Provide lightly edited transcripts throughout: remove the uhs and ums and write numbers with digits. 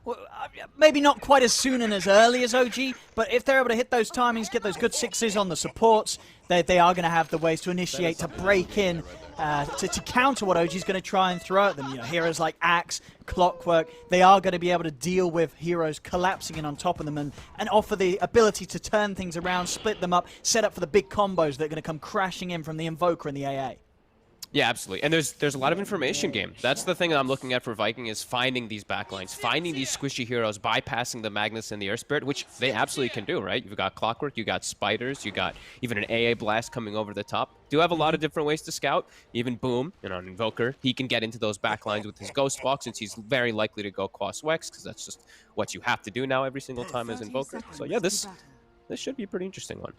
Well, maybe not quite as soon and as early as OG, but if they're able to hit those timings, get those good sixes on the supports, they are going to have the ways to initiate, to break in, to counter what OG's going to try and throw at them. You know, heroes like Axe, Clockwork, they are going to be able to deal with heroes collapsing in on top of them and offer the ability to turn things around, split them up, set up for the big combos that are going to come crashing in from the Invoker and the AA. Yeah, absolutely. And there's a lot of information game. That's the thing that I'm looking at for Viking is finding these backlines, finding these squishy heroes, bypassing the Magnus and the Earth Spirit, which they absolutely can do, right? You've got Clockwork, you got Spiders, you got even an AA Blast coming over the top. Do have a lot of different ways to scout. Even Boom, you know, an Invoker, he can get into those backlines with his Ghost Walk since he's very likely to go Quas Wex because that's just what you have to do now every single time as Invoker. So yeah, this should be a pretty interesting one.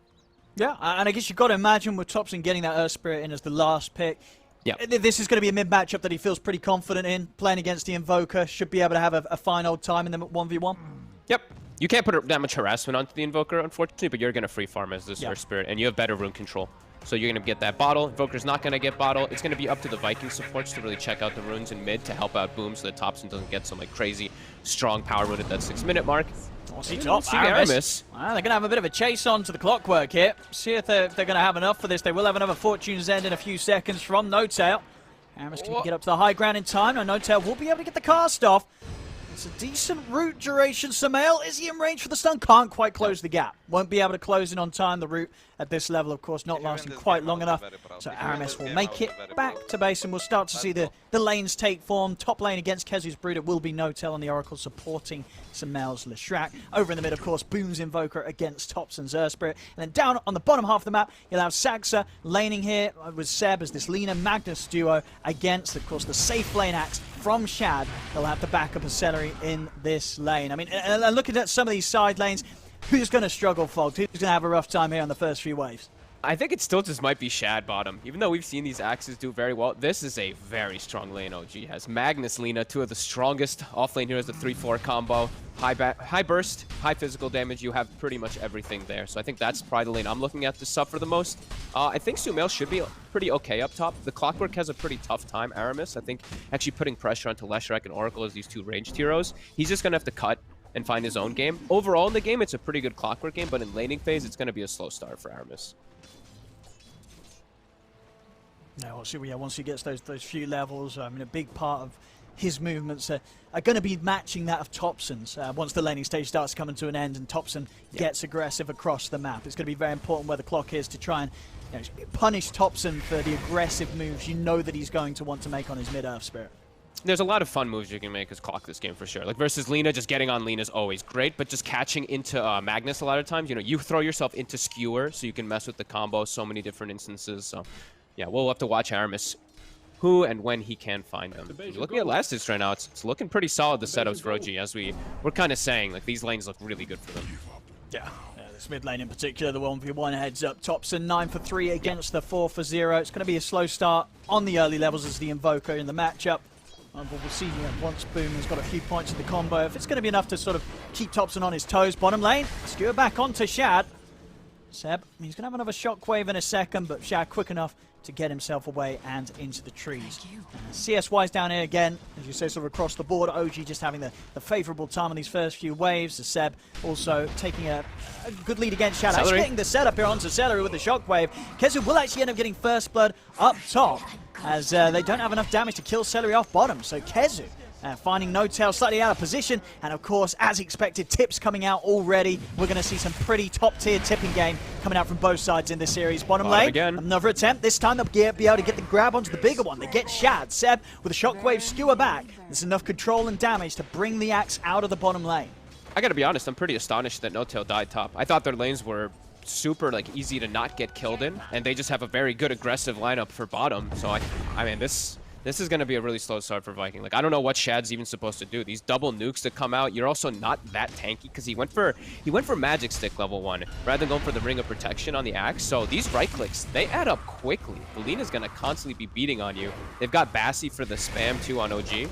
Yeah, and I guess you've got to imagine with Topson getting that Earth Spirit in as the last pick, yeah, this is going to be a mid-matchup that he feels pretty confident in. Playing against the Invoker, should be able to have a fine old time in them at 1v1. Yep. You can't put that much harassment onto the Invoker, unfortunately, but you're going to free farm as this Earth Spirit, and you have better rune control. So you're going to get that bottle. Invoker's not going to get bottle. It's going to be up to the Viking supports to really check out the runes in mid to help out Boom so that Topson doesn't get some like crazy strong power rune at that 6-minute mark. Aramis. Well, they're going to have a bit of a chase on to the Clockwork here. See if they're going to have enough for this. They will have another Fortune's End in a few seconds from No-Tail. Aramis can get up to the high ground in time. Now No-Tail will be able to get the cast off. It's a decent root duration. Sumail, is he in range for the stun? Can't quite close the gap. Won't be able to close in on time. The root at this level, of course, not lasting quite long enough. So Aramis will make it back to base, and we'll start to see the lanes take form. Top lane against Kezu's Brood, it will be No-Tail on the Oracle supporting Sumail's Leshrac. Over in the mid, of course, Boom's Invoker against Topson's Earth Spirit. And then down on the bottom half of the map, you'll have Saxa laning here with Seb as this Lina Magnus duo against, of course, the safe lane Axe from Shad. They'll have the backup of Celery in this lane. I mean, and looking at some of these side lanes, who's going to struggle, Fogged? Who's going to have a rough time here on the first few waves? I think it still just might be Shad bottom. Even though we've seen these Axes do very well, this is a very strong lane OG has. Magnus, Lina, two of the strongest off-lane heroes, the 3-4 combo. High burst, high physical damage, you have pretty much everything there. So I think that's probably the lane I'm looking at to suffer the most. I think Sumail should be pretty okay up top. The Clockwork has a pretty tough time. Aramis, I think, actually putting pressure onto Leshrac and Oracle as these two ranged heroes. He's just going to have to cut and find his own game. Overall in the game, it's a pretty good Clockwork game, but in laning phase, it's going to be a slow start for Aramis. Yeah, once he gets those few levels, I mean, a big part of his movements are going to be matching that of Topson's once the laning stage starts coming to an end and Topson gets aggressive across the map. It's going to be very important where the clock is to try and punish Topson for the aggressive moves you know that he's going to want to make on his mid-Earth Spirit. There's a lot of fun moves you can make as Clock this game for sure. Like versus Lina, just getting on Lina is always great, but just catching into Magnus a lot of times, you throw yourself into Skewer so you can mess with the combo so many different instances. So yeah, we'll have to watch Aramis who and when he can find them. Looking at last hits right now, it's looking pretty solid, the setups for OG, as we're kind of saying, like these lanes look really good for them. Yeah, this mid lane in particular, the 1v1 heads up. Topson 9 for 3 against the 4 for 0. It's going to be a slow start on the early levels as the Invoker in the matchup. But we'll see once Boom has got a few points in the combo, if it's going to be enough to sort of keep Topson on his toes. Bottom lane, skewer back onto Shad. Seb, he's going to have another shockwave in a second, but Shad quick enough to get himself away and into the trees. CS-wise down here again, as you say, sort of across the board. OG just having the favourable time on these first few waves. The Seb also taking a good lead against Shad. Actually getting the setup here onto Celery with the shockwave. Kezu will actually end up getting first blood up top, as they don't have enough damage to kill Celery off bottom. So Kezu finding No-Tail slightly out of position, and of course, as expected, tips coming out already. We're going to see some pretty top-tier tipping game coming out from both sides in this series. Bottom lane, again. Another attempt. This time they'll be able to get the grab onto the bigger one. They get Shad. Seb with a shockwave skewer back. There's enough control and damage to bring the Axe out of the bottom lane. I gotta be honest, I'm pretty astonished that No-Tail died top. I thought their lanes were super easy to not get killed in, and they just have a very good aggressive lineup for bottom. So I mean this is going to be a really slow start for Viking. I don't know what Shad's even supposed to do. These double nukes that come out, you're also not that tanky because he went for Magic Stick level 1 rather than going for the Ring of Protection on the Axe. So these right clicks, they add up quickly. Lina's going to constantly be beating on you. They've got Bassi for the spam too on OG.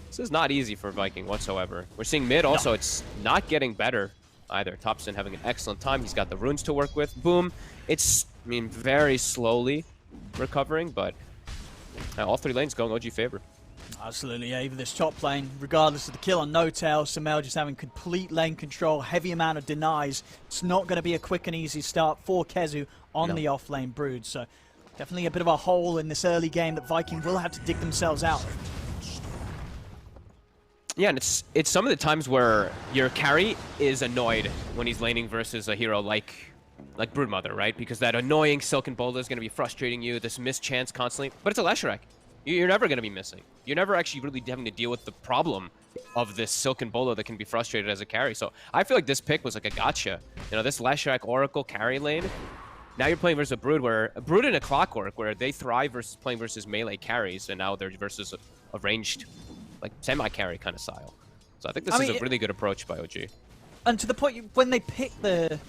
This is not easy for Viking whatsoever. We're seeing mid also, it's not getting better either. Topson having an excellent time. He's got the runes to work with. Boom. It's, very slowly recovering, but all three lanes going OG favor. Absolutely, yeah. Even this top lane, regardless of the kill on No-Tail, Sumail just having complete lane control, heavy amount of denies. It's not going to be a quick and easy start for KheZu on the off-lane Brood. So definitely a bit of a hole in this early game that Viking will have to dig themselves out of. Yeah, and it's some of the times where your carry is annoyed when he's laning versus a hero like Broodmother, right? Because that annoying Silken Boulder is going to be frustrating you, this missed chance constantly. But it's a Leshrac. You're never going to be missing. You're never actually really having to deal with the problem of this Silken Bolo that can be frustrated as a carry. So I feel like this pick was like a gotcha. You know, this Leshrac Oracle carry lane. Now you're playing versus a Brood in a Clockwork where they thrive versus playing versus melee carries, and now they're versus a ranged, like semi-carry kind of style. So I think this is a really good approach by OG. And to the point, when they picked the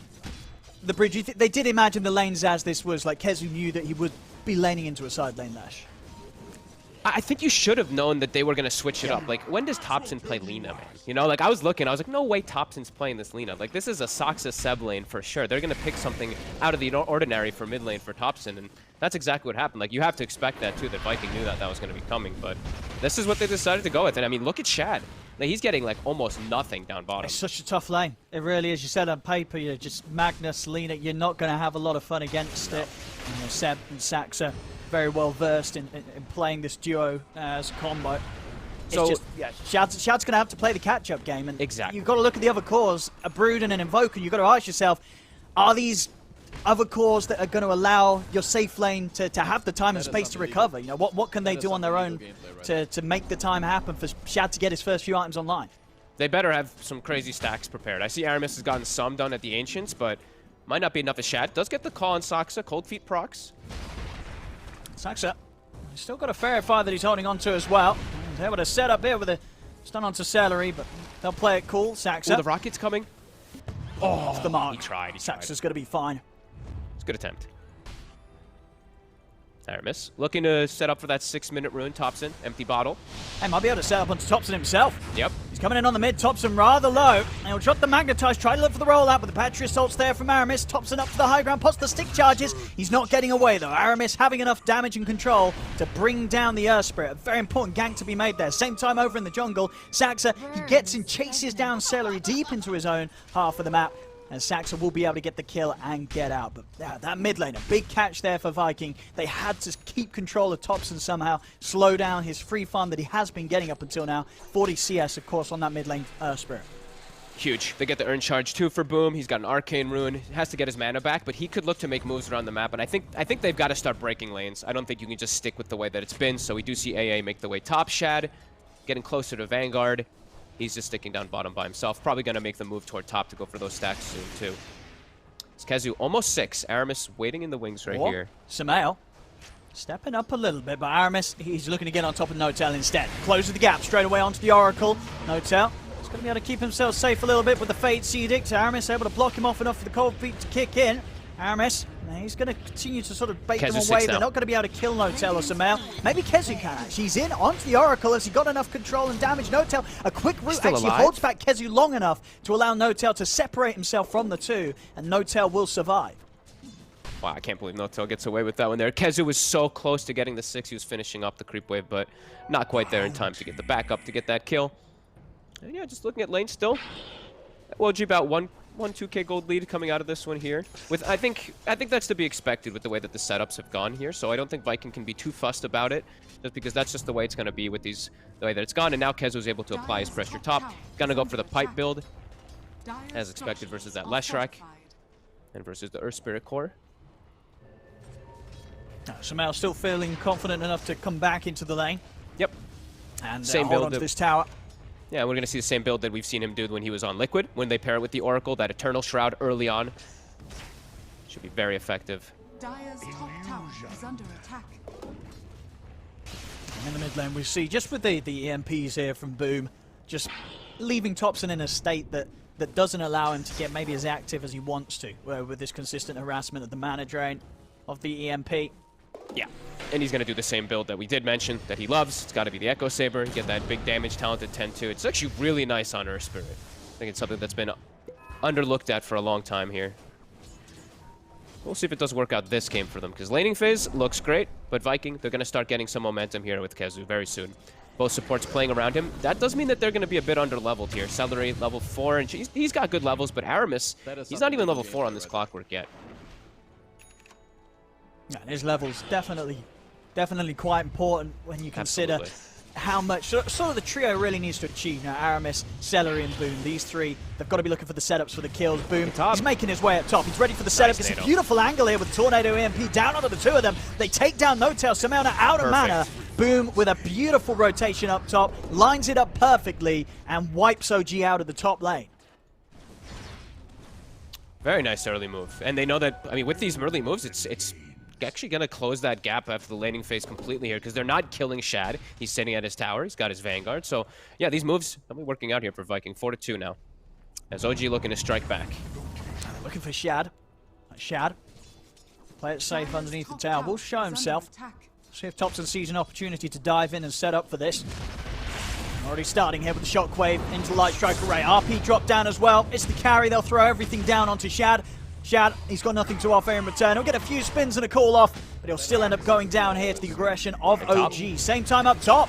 bridge, they did imagine the lanes as this was like KheZu knew that he would be laning into a side lane Lash. I think you should have known that they were going to switch it up. Like, when does Topson play Lina, man? You know, like, I was looking, I was like, no way Topson's playing this Lina. Like, this is a Soxa Seb lane for sure. They're going to pick something out of the ordinary for mid lane for Topson, and that's exactly what happened. Like, you have to expect that, too, that Viking knew that was going to be coming, but this is what they decided to go with. And, I mean, look at Shad. Like, he's getting, like, almost nothing down bottom. It's such a tough lane. It really is. You said on paper, you're just Magnus, Lina, you're not going to have a lot of fun against it. You know, Seb and Saxa very well versed in playing this duo as a combo. So it's just, yeah, Shad's going to have to play the catch-up game, and you've got to look at the other cores, a Brood and an Invoker. You've got to ask yourself, are these other cores that are going to allow your safe lane to have the time and space to recover? You know, what can they do on their own to make the time happen for Shad to get his first few items online? They better have some crazy stacks prepared. I see Aramis has gotten some done at the Ancients, but might not be enough of Shad. Does get the call on Soxa, Cold Feet procs. Saxa, he's still got a fair fire that he's holding on to as well. He's able to set up here with a stun onto Celery, but they'll play it cool. Saxa. Oh, the rocket's coming. Oh, off the mark. He tried. Saxa's going to be fine. It's a good attempt. Aramis looking to set up for that 6-minute rune. Topson, empty bottle. Hey, might be able to set up onto Topson himself. Yep. He's coming in on the mid. Topson rather low. And he'll drop the Magnetize, try to look for the rollout, but the Battery Assault's there from Aramis. Topson up to the high ground, pots the stick charges. He's not getting away, though. Aramis having enough damage and control to bring down the Earth Spirit. A very important gank to be made there. Same time over in the jungle. Saxa, he gets and chases down Celery deep into his own half of the map. And Saxa will be able to get the kill and get out. But that mid lane, a big catch there for Viking. They had to keep control of Topson somehow, slow down his free farm that he has been getting up until now. 40 CS, of course, on that mid lane Spirit. Huge. They get the Earn Charge too for Boom. He's got an Arcane Rune. He has to get his mana back, but he could look to make moves around the map. And I think they've got to start breaking lanes. I don't think you can just stick with the way that it's been. So we do see AA make the way top. Shad getting closer to Vanguard. He's just sticking down bottom by himself. Probably going to make the move toward top to go for those stacks soon, too. It's KheZu almost 6. Aramis waiting in the wings right here. Sumail stepping up a little bit, but Aramis, he's looking to get on top of No-Tail instead. Closes the gap straight away onto the Oracle. No-Tail is going to be able to keep himself safe a little bit with the Fate's Edict. Aramis able to block him off enough for the Cold Feet to kick in. Aramis, he's going to continue to sort of bait them away. They're not going to be able to kill No-Tail or Sumail. Maybe KheZu can actually. He's in onto the Oracle as he got enough control and damage. No-Tail, a quick route actually holds back KheZu long enough to allow No-Tail to separate himself from the two, and No-Tail will survive. Wow, I can't believe No-Tail gets away with that one there. KheZu was so close to getting the 6. He was finishing up the creep wave, but not quite there in time to get the backup to get that kill. And yeah, just looking at lane still. OG about 2K gold lead coming out of this one here. With I think that's to be expected with the way that the setups have gone here. So I don't think Viking can be too fussed about it, just because that's just the way it's going to be with the way that it's gone. And now KheZu is able to apply his pressure top. Gonna go for the pipe build, as expected versus that Leshrac, and versus the Earth Spirit core. Sumail still feeling confident enough to come back into the lane. Yep. And same hold on to this tower. Yeah, we're going to see the same build that we've seen him do when he was on Liquid, when they pair it with the Oracle, that Eternal Shroud early on. Should be very effective. Dire's top tower is under attack. And in the mid lane we see, just with the EMPs here from Boom, just leaving Topson in a state that doesn't allow him to get maybe as active as he wants to, with this consistent harassment of the mana drain of the EMP. Yeah, and he's going to do the same build that we did mention that he loves. It's got to be the Echo Saber. Get that big damage talent at 10-2. It's actually really nice on Earth Spirit. I think it's something that's been underlooked at for a long time here. We'll see if it does work out this game for them, because laning phase looks great, but Viking, they're going to start getting some momentum here with KheZu very soon. both supports playing around him. That does mean that they're going to be a bit under-leveled here. Celery, level 4, and he's got good levels, but Aramis, he's not even level 4 on this Clockwork yet. Yeah, and his levels definitely quite important when you consider how much sort of the trio really needs to achieve. Now, Aramis, Celery, and Boom, these three, they've got to be looking for the setups for the kills. Boom, he's making his way up top. He's ready for the setup. It's a beautiful angle here with Tornado EMP down onto the two of them. They take down No-Tail, Samana out of mana. Boom with a beautiful rotation up top, lines it up perfectly, and wipes OG out of the top lane. Very nice early move. And they know that, I mean, with these early moves, it's actually going to close that gap after the laning phase completely here, because they're not killing Shad. He's sitting at his tower. He's got his Vanguard. So, yeah, these moves will be working out here for Viking. 4-2 now. As OG looking to strike back. Looking for Shad. Shad. Play it safe underneath the tower. Will show himself. See if Topson sees an opportunity to dive in and set up for this. Already starting here with the Shockwave into the Light Strike Array. RP drop down as well. It's the carry. They'll throw everything down onto Shad. Shad, he's got nothing to offer in return. He'll get a few spins and a call off, but he'll still end up going down here to the aggression of OG. Same time up top.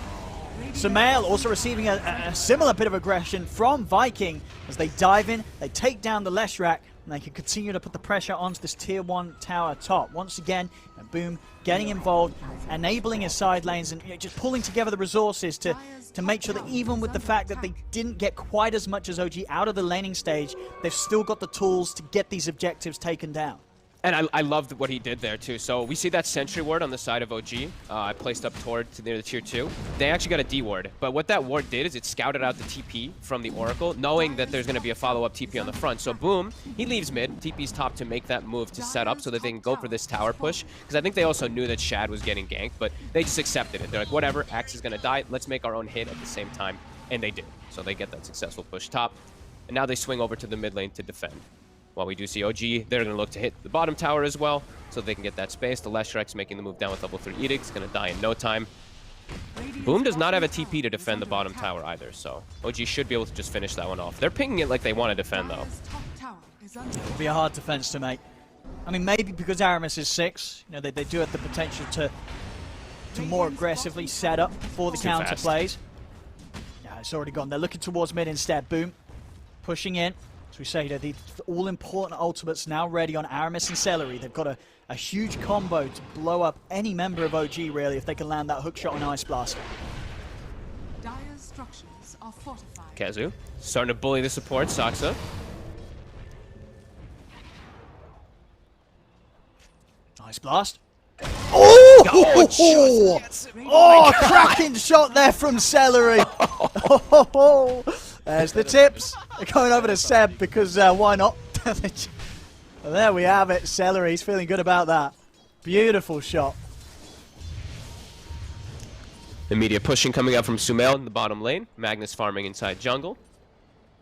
Sumail also receiving a similar bit of aggression from Viking as they dive in, they take down the Leshrac, and they can continue to put the pressure onto this tier 1 tower top. Once again, Boom getting involved, enabling his side lanes, and just pulling together the resources to make sure that even with the fact that they didn't get quite as much as OG out of the laning stage, they've still got the tools to get these objectives taken down. And I loved what he did there, too. So we see that sentry ward on the side of OG. I placed up toward near the tier 2. They actually got a D ward. But what that ward did is it scouted out the TP from the Oracle, knowing that there's going to be a follow-up TP on the front. So Boom, he leaves mid. TP's top to make that move to set up so that they can go for this tower push. Because I think they also knew that Shad was getting ganked, but they just accepted it. They're like, whatever, Axe is going to die. Let's make our own hit at the same time. And they did. So they get that successful push top. And now they swing over to the mid lane to defend. While we do see OG, they're going to look to hit the bottom tower as well, so they can get that space. The Leshrac making the move down with level 3 Edict. It's going to die in no time. Boom does not have a TP to defend the bottom tower either, so OG should be able to just finish that one off. They're pinging it like they want to defend, though. It'll be a hard defense to make. I mean, maybe because Aramis is 6, you know, they do have the potential to more aggressively set up for the counter plays. Yeah, it's already gone. They're looking towards mid instead. Boom, pushing in. As we say, the all-important ultimates now ready on Aramis and Celery. They've got a huge combo to blow up any member of OG, really, if they can land that hook shot on Ice Blast. Dire structures are fortified. Kazu starting to bully the support. Saksa. Ice Blast. Oh! Oh, cracking shot there from Celery. There's the tips. They're going over to Seb because why not? Well, there we have it. Celery, he's feeling good about that. Beautiful shot. Immediate pushing coming out from Sumail in the bottom lane. Magnus farming inside jungle.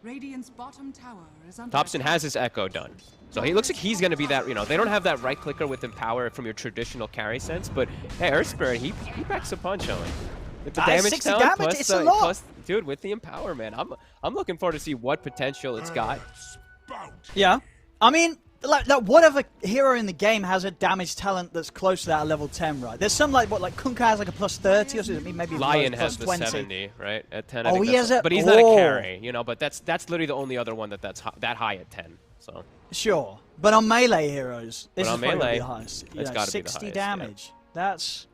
Radiant's bottom tower is under Topson has his Echo done. So he looks like he's going to be that, you know, they don't have that right clicker with Empower from your traditional carry sense, but hey, Earth Spirit, he packs a punch on it. With the damage 60 count, damage, it's a lot. Dude, with the Empower, man, I'm looking forward to see what potential it's got. Yeah. I mean, like whatever hero in the game has a damage talent that's close to that at level 10, right? There's some like Kunkka has like a plus 30 or something, maybe Lion plus has the 20. 70, right? At 10. Oh, he has it. But he's not a carry, you know. But that's literally the only other one that's that high at 10. So sure, but on melee heroes, this is melee, probably the highest. It's got to be the highest. 60 damage. Yeah. That's.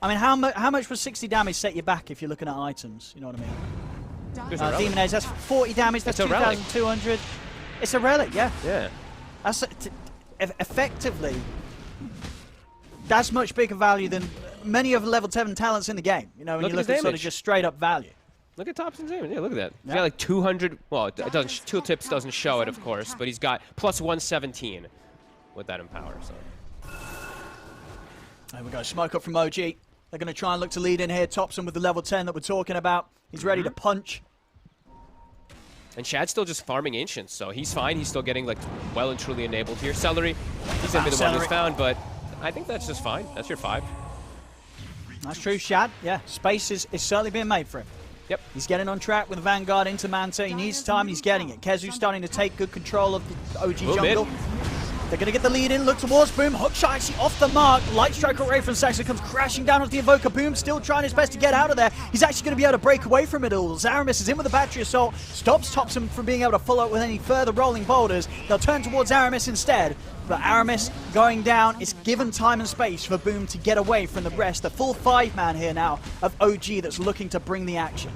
I mean, how much would 60 damage set you back if you're looking at items? You know what I mean? Demon Age, that's 40 damage. That's 2,200. It's a relic, yeah. Yeah. That's effectively. That's much bigger value than many of the level 7 talents in the game. You know, when you look at sort of just straight up value. Look at Topson's aim. Yeah, look at that. He's got like 200. Well, it doesn't. Tooltips doesn't show it, of course, but he's got plus 117 with that Empower. So. There we go. Smoke up from OG. They're going to try and look to lead in here. Topson with the level 10 that we're talking about. He's ready to punch. And Shad's still just farming Ancients, so he's fine. He's still getting like well and truly enabled here. Celery, he's going to be the one who's found, but I think that's just fine. That's your 5. That's true, Shad. Yeah, space is certainly being made for him. Yep. He's getting on track with the Vanguard into Manta. He needs time, he's getting it. Kezu's starting to take good control of the OG jungle. They're going to get the lead in, look towards Boom. Hookshot actually off the mark. Light Strike Ray from Saxon comes crashing down onto the Invoker. Boom still trying his best to get out of there. He's actually going to be able to break away from it all. Zaramis is in with the Battery Assault, stops Topson from being able to follow up with any further rolling boulders. They'll turn towards Aramis instead. But Aramis going down, it's given time and space for Boom to get away from the rest. The full 5-man here now of OG that's looking to bring the action.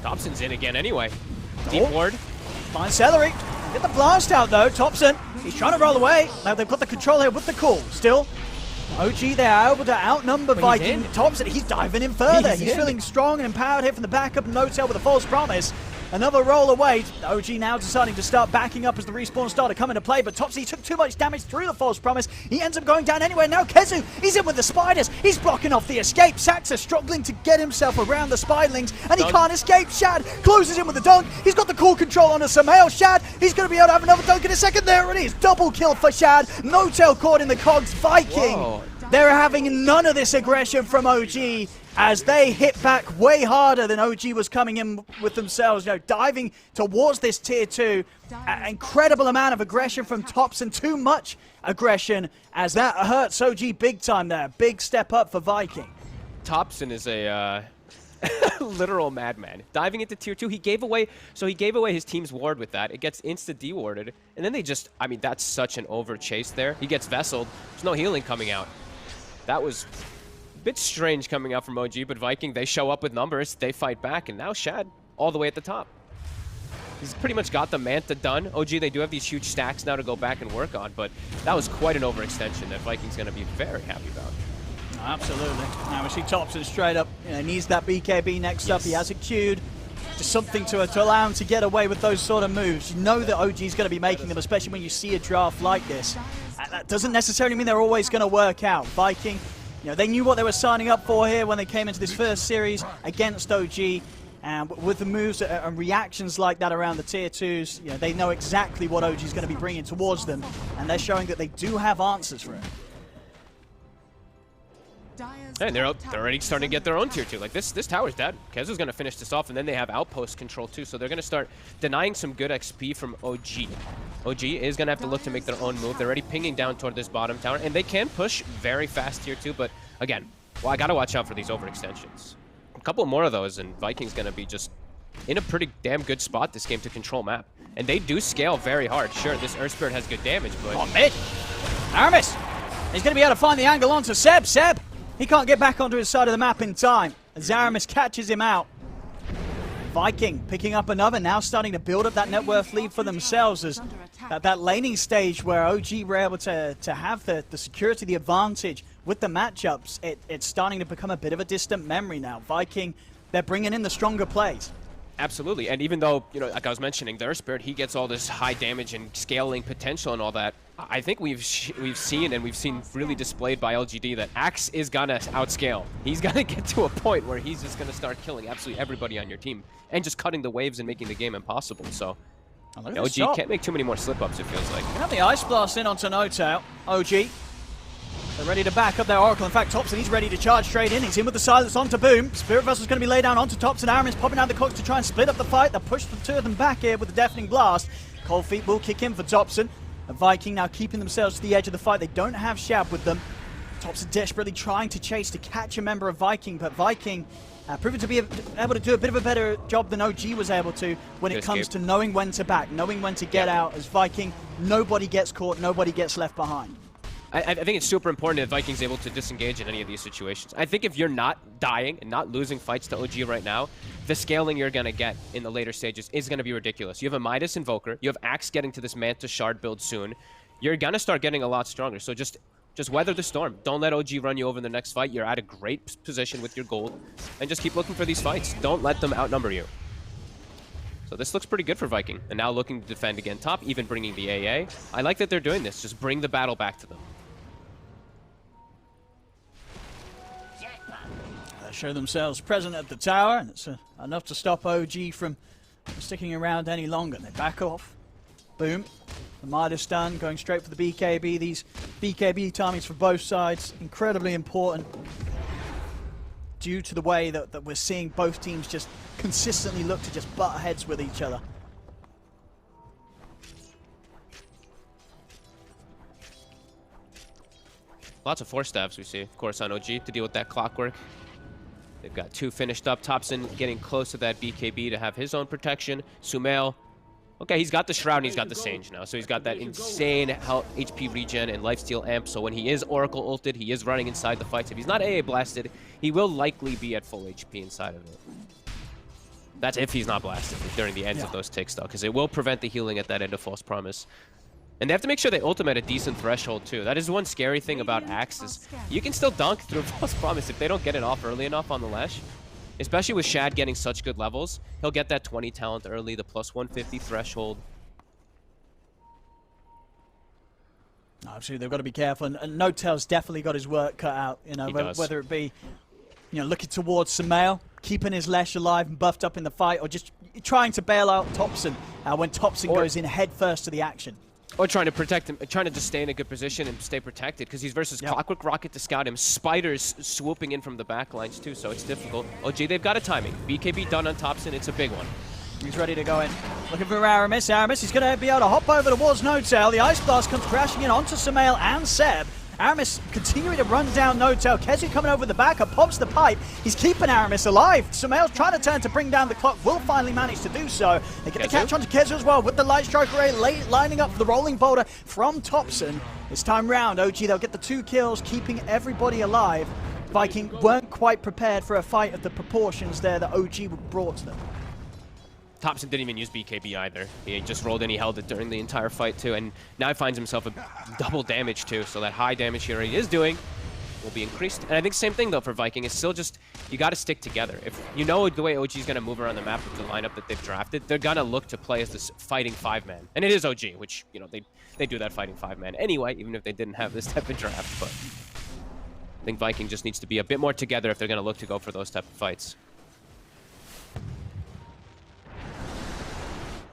Topson's in again anyway. Deep ward. Finds Celery. Get the blast out though, Topson. He's trying to roll away. Now they've got the control here with the call. Still, OG, they're able to outnumber Viking. Topson, he's diving in further. He's feeling strong and empowered here from the backup. No-tail with a false promise. Another roll away. OG now deciding to start backing up as the respawn started to come into play, but Topsy took too much damage through the false promise. He ends up going down anyway. Now Kezu, he's in with the spiders. He's blocking off the escape. Saxa struggling to get himself around the spiderlings, and he can't escape. Shad closes in with the dunk. He's got the cool control on a Samael. Shad, he's going to be able to have another dunk in a second. There it is. Double kill for Shad. No-tail caught in the cogs. Viking. Whoa. They're having none of this aggression from OG as they hit back way harder than OG was coming in with themselves. You know, diving towards this tier 2. An incredible amount of aggression from Topson. Too much aggression as that hurts OG big time there. Big step up for Viking. Topson is a literal madman. Diving into tier 2, he gave away his team's ward with that. It gets insta dewarded, and then they just, I mean, that's such an over chase there. He gets vesseled. There's no healing coming out. That was a bit strange coming out from OG, but Viking, they show up with numbers, they fight back, and now Shad all the way at the top. He's pretty much got the Manta done. OG, they do have these huge stacks now to go back and work on, but that was quite an overextension that Viking's going to be very happy about. Absolutely. Now we see Topson straight up, you know, needs that BKB next up. He has it queued. Just something to allow him to get away with those sort of moves. You know that OG's going to be making them, especially when you see a draft like this. And that doesn't necessarily mean they're always going to work out. Viking, you know, they knew what they were signing up for here when they came into this first series against OG. And with the moves and reactions like that around the tier 2s, you know, they know exactly what OG's going to be bringing towards them. And they're showing that they do have answers for it. And they're already starting to get their own tier 2. Like, this tower's dead. Kezu's going to finish this off, and then they have outpost control too, so they're going to start denying some good XP from OG. OG is going to have to look to make their own move. They're already pinging down toward this bottom tower, and they can push very fast tier 2, but again, well, I got to watch out for these overextensions. A couple more of those, and Viking's going to be just in a pretty damn good spot this game to control map. And they do scale very hard. Sure, this Earth Spirit has good damage, but... Oh, mid! Aramis! He's going to be able to find the angle onto Seb. Seb! He can't get back onto his side of the map in time. Zaramis catches him out. Viking picking up another, now starting to build up that net worth lead for themselves as that laning stage where OG were able to have the security, the advantage with the matchups. It's starting to become a bit of a distant memory now. Viking, they're bringing in the stronger plays. Absolutely, and even though, you know, like I was mentioning, their Spirit, he gets all this high damage and scaling potential and all that, I think we've seen really displayed by LGD that Axe is gonna outscale. He's gonna get to a point where he's just gonna start killing absolutely everybody on your team and just cutting the waves and making the game impossible. So OG can't make too many more slip-ups, it feels like. Now the Ice Blast in onto No-Tail. OG, they're ready to back up their Oracle. In fact, Topson, he's ready to charge straight in. He's in with the silence onto Boom. Spirit Vessel's going to be laid down onto Topson. Aramis popping out the cogs to try and split up the fight. They'll push the two of them back here with the Deafening Blast. Cold Feet will kick in for Topson. The Viking now keeping themselves to the edge of the fight. They don't have Shab with them. Topson desperately trying to chase to catch a member of Viking, but Viking proven to be able to do a bit of a better job than OG was able to when it comes to knowing when to back, knowing when to get out. As Viking, nobody gets caught, nobody gets left behind. I think it's super important that Viking's able to disengage in any of these situations. I think if you're not dying and not losing fights to OG right now, the scaling you're going to get in the later stages is going to be ridiculous. You have a Midas Invoker. You have Axe getting to this Manta Shard build soon. You're going to start getting a lot stronger. So just weather the storm. Don't let OG run you over in the next fight. You're at a great position with your gold. And just keep looking for these fights. Don't let them outnumber you. So this looks pretty good for Viking. And now looking to defend again top, even bringing the AA. I like that they're doing this. Just bring the battle back to them. Show themselves present at the tower, and it's enough to stop OG from sticking around any longer. They back off. Boom. The Midas stun going straight for the BKB. These BKB timings for both sides, incredibly important due to the way that we're seeing both teams just consistently look to just butt heads with each other. Lots of 4 stabs we see, of course, on OG to deal with that clockwork. They've got 2 finished up. Thompson getting close to that BKB to have his own protection. Sumail. Okay, he's got the Shroud and he's got the Sage now. So he's got that insane health, HP regen and lifesteal amp. So when he is Oracle ulted, he is running inside the fights. If he's not AA blasted, he will likely be at full HP inside of it. That's if he's not blasted during the ends of those ticks, though, because it will prevent the healing at that end of False Promise. And they have to make sure they ultimate a decent threshold, too. That is one scary thing about Axe is you can still dunk through False Promise if they don't get it off early enough on the Lesh. Especially with Shad getting such good levels. He'll get that 20 talent early, the plus 150 threshold. Absolutely, they've got to be careful. And No-Tail's definitely got his work cut out, you know, whether it be, you know, looking towards Sumail, keeping his Lesh alive and buffed up in the fight, or just trying to bail out Thompson when Thompson goes in head first to the action. Or trying to protect him, trying to just stay in a good position and stay protected, because he's versus Clockwork Rocket to scout him, Spiders swooping in from the back lines too, so it's difficult. OG, they've got a timing. BKB done on Thompson, it's a big one. He's ready to go in. Looking for Aramis. Aramis, he's going to be able to hop over towards No-Tail. The Ice Blast comes crashing in onto Sumail and Seb. Aramis continuing to run down No-Tail. Kezu coming over the back and pops the pipe. He's keeping Aramis alive. Sumail's trying to turn to bring down the clock. Will finally manage to do so. They get the catch onto Kezu as well with the Light Strike Array lining up for the Rolling Boulder from Thompson. This time round, OG, they'll get the 2 kills, keeping everybody alive. Viking weren't quite prepared for a fight of the proportions there that OG brought to them. Thompson didn't even use BKB either. He just rolled and he held it during the entire fight too, and now he finds himself a double damage too, so that high damage he already is doing will be increased. And I think same thing though for Viking, is still just, you gotta stick together. If you know the way OG is gonna move around the map with the lineup that they've drafted, they're gonna look to play as this fighting 5-man. And it is OG, which, you know, they do that fighting 5-man anyway, even if they didn't have this type of draft, but I think Viking just needs to be a bit more together if they're gonna look to go for those type of fights.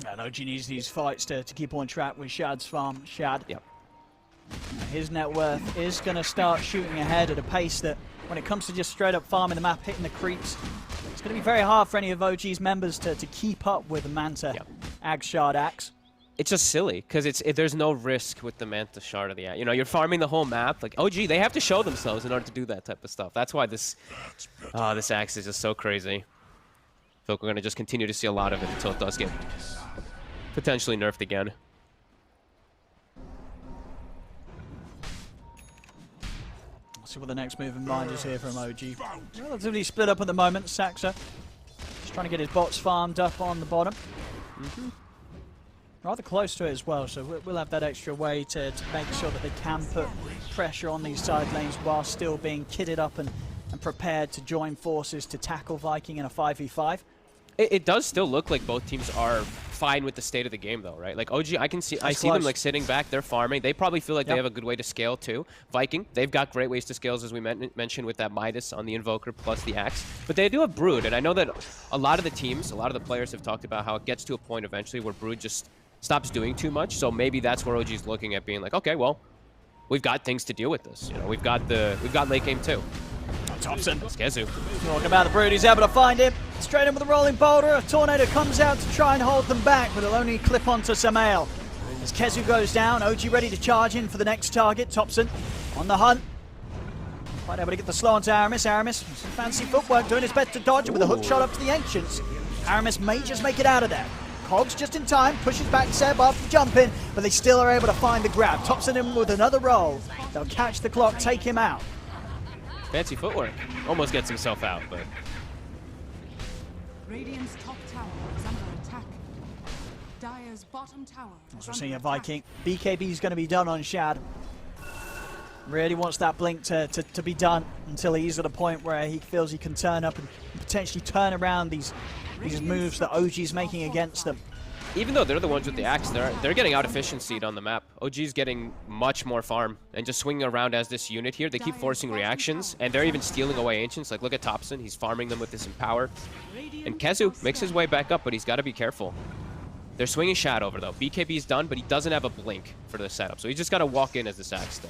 And OG needs these fights to keep on track with Shad's farm. Shad, his net worth is going to start shooting ahead at a pace that, when it comes to just straight up farming the map, hitting the creeps, it's going to be very hard for any of OG's members to keep up with the Manta Ag Shard Axe. It's just silly, because there's no risk with the Manta Shard of the Axe. You know, you're farming the whole map. Like, OG, they have to show themselves in order to do that type of stuff. That's why this Axe is just so crazy. I feel like we're going to just continue to see a lot of it until it does get potentially nerfed again. Let's see what the next move in mind is here from OG. Relatively split up at the moment. Saxa just trying to get his bots farmed up on the bottom. Rather close to it as well, so we'll have that extra way to make sure that they can put pressure on these side lanes while still being kitted up and prepared to join forces to tackle Viking in a 5v5. It does still look like both teams are fine with the state of the game, though, right? Like OG, I see them like sitting back, they're farming. They probably feel like they have a good way to scale too. Viking, they've got great ways to scale, as we mentioned with that Midas on the Invoker plus the Axe. But they do have Brood, and I know that a lot of the teams, a lot of the players have talked about how it gets to a point eventually where Brood just stops doing too much. So maybe that's where OG's looking at being like, okay, well, we've got things to deal with this. You know, we've got late game too. Thompson. Skezu. Talking about the Brood, he's able to find him. Straight in with the Rolling Boulder. A Tornado comes out to try and hold them back, but it'll only clip onto Sumail. As Kezu goes down, OG ready to charge in for the next target. Thompson on the hunt. Quite able to get the slow onto Aramis. Aramis, some fancy footwork, doing his best to dodge it with a hook shot up to the Ancients. Aramis may just make it out of there. Cogs just in time, pushes back Seb after the jump in, but they still are able to find the grab. Thompson in with another roll. They'll catch the clock, take him out. Fancy footwork. Almost gets himself out, but... Radiant's top tower is under attack. Dire's bottom tower is We're under seeing a attack. Viking. BKB is going to be done on Shad. Really wants that blink to be done until he's at a point where he feels he can turn up and potentially turn around these moves that OG's making against them. Even though they're the ones with the Axe, they're getting out efficiency'd on the map. OG's getting much more farm and just swinging around as this unit here. They keep forcing reactions, and they're even stealing away Ancients. Like, look at Thompson. He's farming them with this Empower. And Kezu makes his way back up, but he's got to be careful. They're swinging Shad over, though. BKB's done, but he doesn't have a blink for the setup, so he's just got to walk in as this Axe still.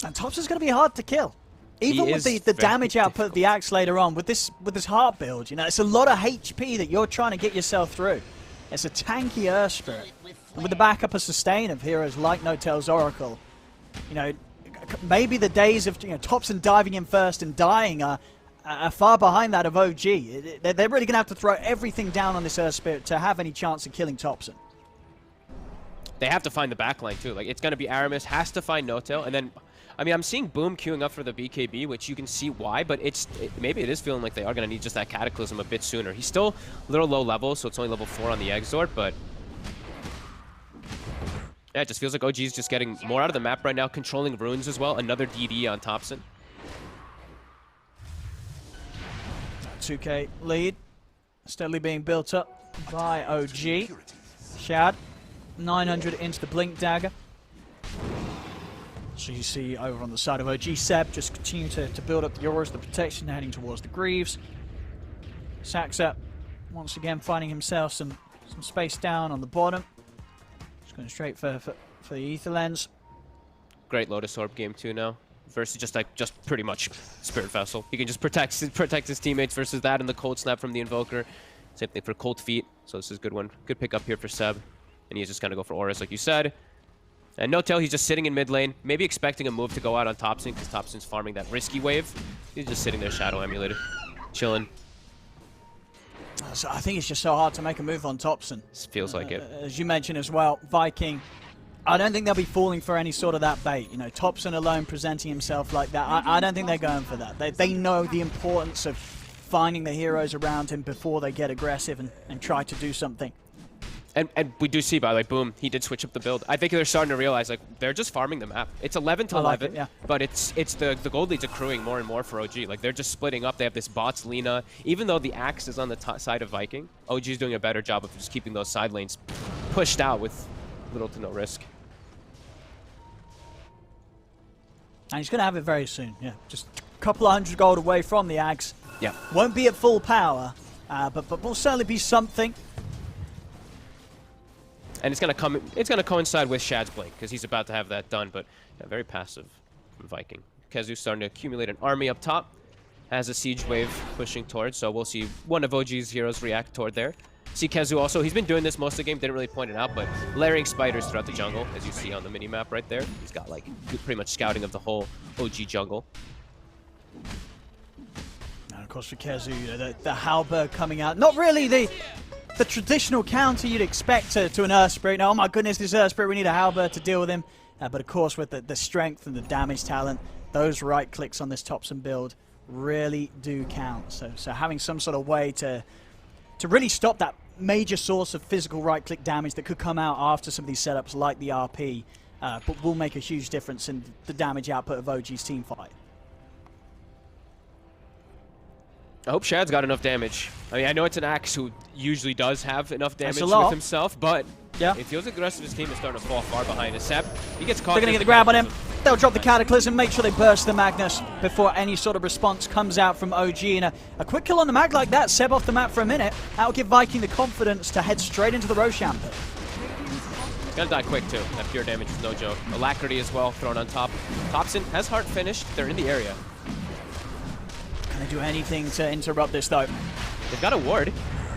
And Thompson's going to be hard to kill. Even with the damage output of the Axe later on, with this heart build, you know, it's a lot of HP that you're trying to get yourself through. It's a tanky Earth Spirit. And with the backup of sustain of heroes like Notel's Oracle, you know, maybe the days of Topson diving in first and dying are far behind that of OG. They're really going to have to throw everything down on this Earth Spirit to have any chance of killing Topson. They have to find the backline too. Like, it's going to be Aramis, has to find Notel, and then, I mean, I'm seeing Boom queuing up for the BKB, which you can see why, but maybe it is feeling like they are going to need just that Cataclysm a bit sooner. He's still a little low level, so it's only level 4 on the Exort, but yeah, it just feels like OG's just getting more out of the map right now, controlling runes as well. Another DD on Topson. 2K lead, steadily being built up by OG. Shad, 900 into the Blink Dagger. So you see over on the side of OG, Seb just continue to build up the auras, the protection, heading towards the Greaves. Saxa, once again, finding himself some space down on the bottom. Just going straight for the Ether Lens. Great Lotus Orb game too now. Versus just pretty much Spirit Vessel. He can just protect his teammates versus that and the Cold Snap from the Invoker. Same thing for Cold Feet. So this is a good one. Good pick up here for Seb. And he's just going to go for auras like you said. And Notel, he's just sitting in mid lane. Maybe expecting a move to go out on Topson because Topson's farming that risky wave. He's just sitting there Shadow Emulated. Chilling. So I think it's just so hard to make a move on Topson. Feels like it. As you mentioned as well, Viking, I don't think they'll be falling for any sort of that bait. You know, Topson alone presenting himself like that, I don't think they're going for that. They know the importance of finding the heroes around him before they get aggressive and try to do something. And we do see, by the way, Boom, he did switch up the build. I think they're starting to realize, like, they're just farming the map. It's 11 to 11, like it, yeah. But it's the gold lead's accruing more and more for OG. Like, they're just splitting up. They have this bots, Lina. Even though the Axe is on the side of Viking, OG's doing a better job of just keeping those side lanes pushed out with little to no risk. And he's going to have it very soon, yeah. Just a couple of 100 gold away from the Axe. Yeah. Won't be at full power, but will certainly be something. And it's gonna coincide with Shad's Blink, because he's about to have that done, but yeah, very passive from Viking. Kezu starting to accumulate an army up top. Has a siege wave pushing towards, so we'll see one of OG's heroes react toward there. See Kezu also, he's been doing this most of the game, didn't really point it out, but layering spiders throughout the jungle, as you see on the mini-map right there. He's got like pretty much scouting of the whole OG jungle. And of course for Kezu, the Halberd coming out. Not really the traditional counter you'd expect to an Earth Spirit. Now, oh my goodness, this Earth Spirit, we need a Halberd to deal with him. But of course with the strength and the damage talent, those right clicks on this Topson build really do count. So having some sort of way to really stop that major source of physical right click damage that could come out after some of these setups like the RP, but will make a huge difference in the damage output of OG's team fight. I hope Shad's got enough damage. I mean, I know it's an Axe who usually does have enough damage with himself, but yeah, it feels like the rest of his team is starting to fall far behind. Seb, he gets caught. They're going to get the grab on him. They'll drop the Cataclysm, make sure they burst the Magnus before any sort of response comes out from OG. And a quick kill on the Mag like that, Seb off the map for a minute. That'll give Viking the confidence to head straight into the Roshan pit. He's gonna die quick too. That pure damage is no joke. Alacrity as well, thrown on top. Topson has Heart finished. They're in the area. Can they do anything to interrupt this though? They've got a ward.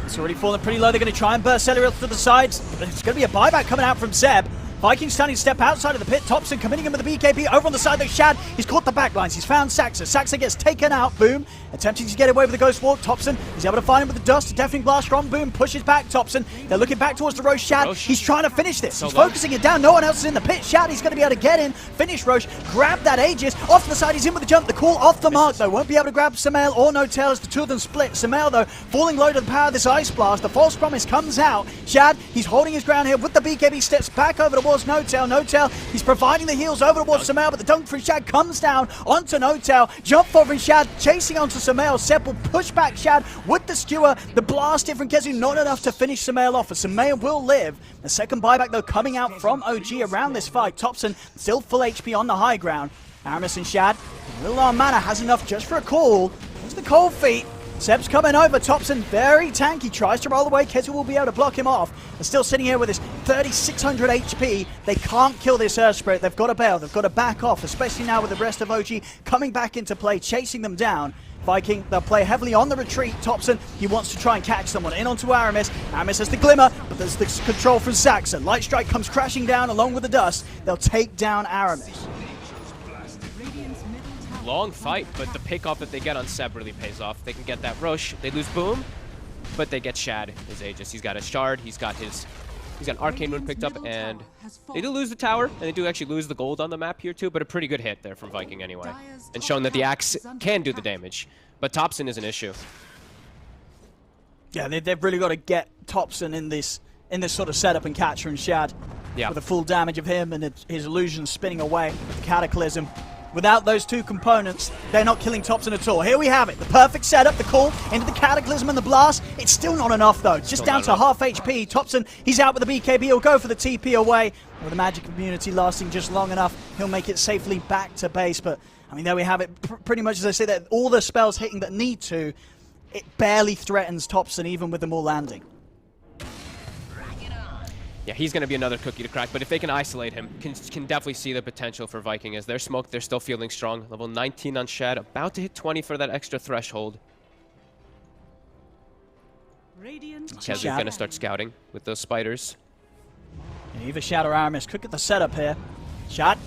It's already fallen pretty low. They're going to try and burst Celeriel to the sides. It's going to be a buyback coming out from Seb. Vikings standing step outside of the pit. Topson committing him with the BKB. Over on the side, though, Shad. He's caught the backlines. He's found Saxa. Saxa gets taken out. Boom. Attempting to get away with the Ghost Walk. Topson is able to find him with the Dust. Deafening Blast from Boom. Pushes back Topson. They're looking back towards the Roche. Shad. He's trying to finish this. He's focusing it down. No one else is in the pit. Shad, he's going to be able to get in. Finish Roche. Grab that Aegis. Off to the side. He's in with the jump. The call off the mark, though. Won't be able to grab Samael or Notel as the two of them split. Samael, though, falling low to the power of this Ice Blast. The false promise comes out. Shad, he's holding his ground here with the BKB. Steps back over towards Notel. Notel, he's providing the heals over towards Samael, but the dunk from Shad comes down onto Notel. Jump forward from Shad, chasing onto Samael. Seb will push back Shad with the skewer. The blast here from Kezu, not enough to finish Samael off, but Samael will live. The second buyback, though, coming out from OG around this fight. Topson still full HP on the high ground. Aramis and Shad, little on mana, has enough just for a call. It's the cold feet. Seb's coming over. Topson very tanky. Tries to roll away. Kezu will be able to block him off. They're still sitting here with his 3,600 HP. They can't kill this Earth Spirit. They've got to bail. They've got to back off, especially now with the rest of OG coming back into play, chasing them down. Viking, they'll play heavily on the retreat. Topson, he wants to try and catch someone. In onto Aramis. Aramis has the glimmer, but there's the control from Saxon. Light Strike comes crashing down along with the dust. They'll take down Aramis. Long fight, but the pickoff that they get on Seb really pays off. They can get that rush. They lose Boom, but they get Shad, his Aegis. He's got a shard. He's got an Arcane Rune picked up, and they do lose the tower, and they do actually lose the gold on the map here too, but a pretty good hit there from Viking anyway. And showing that the axe can do the damage. But Topson is an issue. Yeah, they've really got to get Topson in this sort of setup and capture and Shad. Yeah. With the full damage of him and his illusion spinning away with the Cataclysm. Without those two components, they're not killing Topson at all. Here we have it. The perfect setup, the call into the Cataclysm and the Blast. It's still not enough, though. Just down to half HP. Topson, he's out with the BKB. He'll go for the TP away. With the magic immunity lasting just long enough, he'll make it safely back to base. But, I mean, there we have it. Pretty much, as I say, that all the spells hitting that need to, it barely threatens Topson, even with them all landing. Yeah, he's going to be another cookie to crack, but if they can isolate him, can definitely see the potential for Viking. As they're smoked, they're still feeling strong. Level 19 on Shad, about to hit 20 for that extra threshold. Kezu's going to start scouting with those spiders. And either Shad or Aramis could get the setup here. Shad.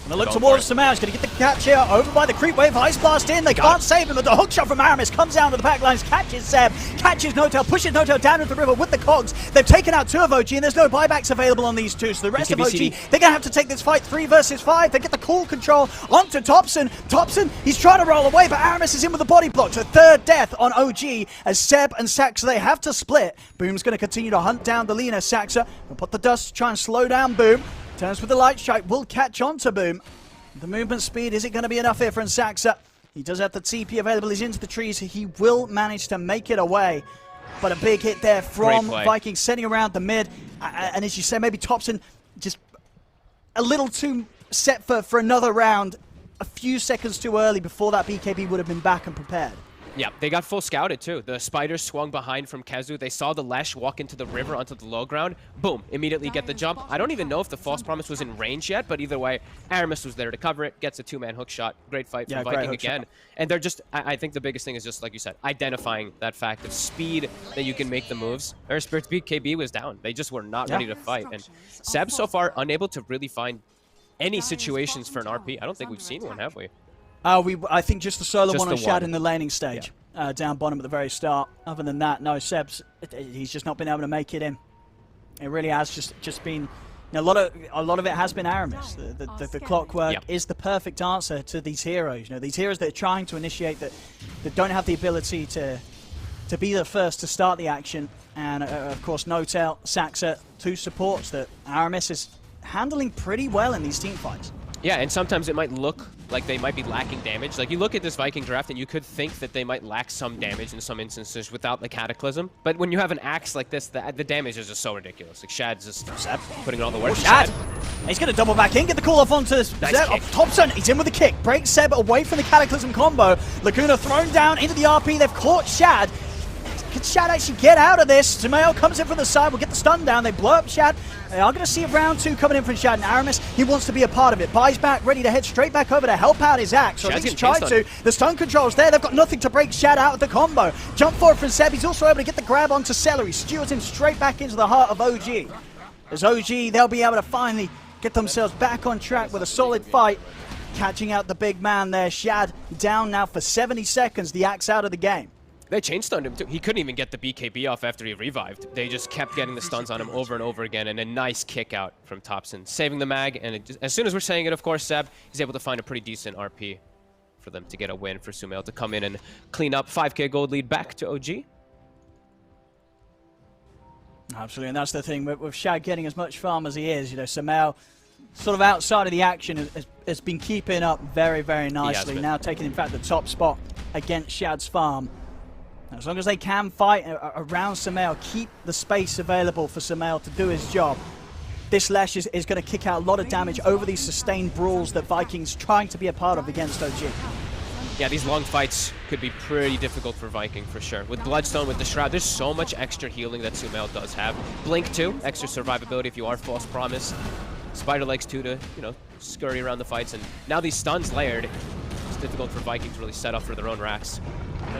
And look towards Samao. He's going to get the catch here. Over by the creep wave. Ice Blast in. They can't save him. But the hook shot from Aramis comes down to the backlines. Catches Seb. Catches Notel. Pushes Notel down into the river with the cogs. They've taken out 2 of OG. And there's no buybacks available on these 2. So the rest of OG, they're going to have to take this fight 3 versus 5. They get the cool control onto Topson. Topson, he's trying to roll away. But Aramis is in with the body block. So third death on OG as Seb and Saxa, they have to split. Boom's going to continue to hunt down the Lina. Saxa will put the dust to try and slow down Boom. Turns with the Light Strike. Will catch on to Boom. The movement speed, is it going to be enough here for Saxa? He does have the TP available. He's into the trees. He will manage to make it away. But a big hit there from Vikings, sending around the mid. And as you say, maybe Topson just a little too set for another round. A few seconds too early before that BKB would have been back and prepared. Yeah, they got full scouted too. The spiders swung behind from Kezu. They saw the Lesh walk into the river onto the low ground. Boom, immediately get the jump. I don't even know if the False Promise was in range yet, but either way, Aramis was there to cover it, gets a 2-man hook shot. Great fight from Viking again. And they're just, I think the biggest thing is just, like you said, identifying that fact of speed that you can make the moves. Earth Spirit's BKB was down. They just were not ready to fight. And Seb so far unable to really find any situations for an RP. I don't think we've seen one, have we? I think just the solo one on Shad in the laning stage. Yeah. Down bottom at the very start. Other than that, no, Seb's, he's just not been able to make it in. It really has just been, a lot of it has been Aramis. The clockwork is the perfect answer to these heroes. These heroes that are trying to initiate, that don't have the ability to be the first to start the action. And of course, Notel, Saxa, 2 supports that Aramis is handling pretty well in these team fights. Yeah, and sometimes it might look like they might be lacking damage. Like, you look at this Viking draft and you could think that they might lack some damage in some instances without the Cataclysm. But when you have an axe like this, the damage is just so ridiculous. Like, Shad's just putting in all the work. Shad! He's going to double back in, get the call off onto Seb. Topson, he's in with the kick. Breaks Seb away from the Cataclysm combo. Laguna thrown down into the RP. They've caught Shad. Can Shad actually get out of this? Sumail comes in from the side, will get the stun down. They blow up Shad. They are going to see a round 2 coming in from Shad. And Aramis, he wants to be a part of it. Buys back, ready to head straight back over to help out his axe. Or at least try to. The stun control's there. They've got nothing to break Shad out of the combo. Jump forward from Seb. He's also able to get the grab onto Celery. Steers him straight back into the heart of OG. As OG, they'll be able to finally get themselves back on track with a solid fight. Catching out the big man there. Shad down now for 70 seconds. The axe out of the game. They chain stunned him too. He couldn't even get the BKB off after he revived. They just kept getting the stuns on him over and over again, and a nice kick out from Topson, saving the mag. And as soon as we're saying it, of course, Seb, he's able to find a pretty decent RP for them to get a win, for Sumail to come in and clean up. 5k gold lead back to OG. Absolutely, and that's the thing with Shad getting as much farm as he is. Sumail, sort of outside of the action, has been keeping up very, very nicely. Now taking, in fact, the top spot against Shad's farm. As long as they can fight around Sumail, keep the space available for Sumail to do his job. This Lesh is going to kick out a lot of damage over these sustained brawls that Vikings trying to be a part of against OG. Yeah, these long fights could be pretty difficult for Viking for sure. With Bloodstone, with the Shroud, there's so much extra healing that Sumail does have. Blink too, extra survivability if you are False Promise. Spider Legs too to, scurry around the fights. And now these stuns layered. difficult for Viking to really set up for their own racks.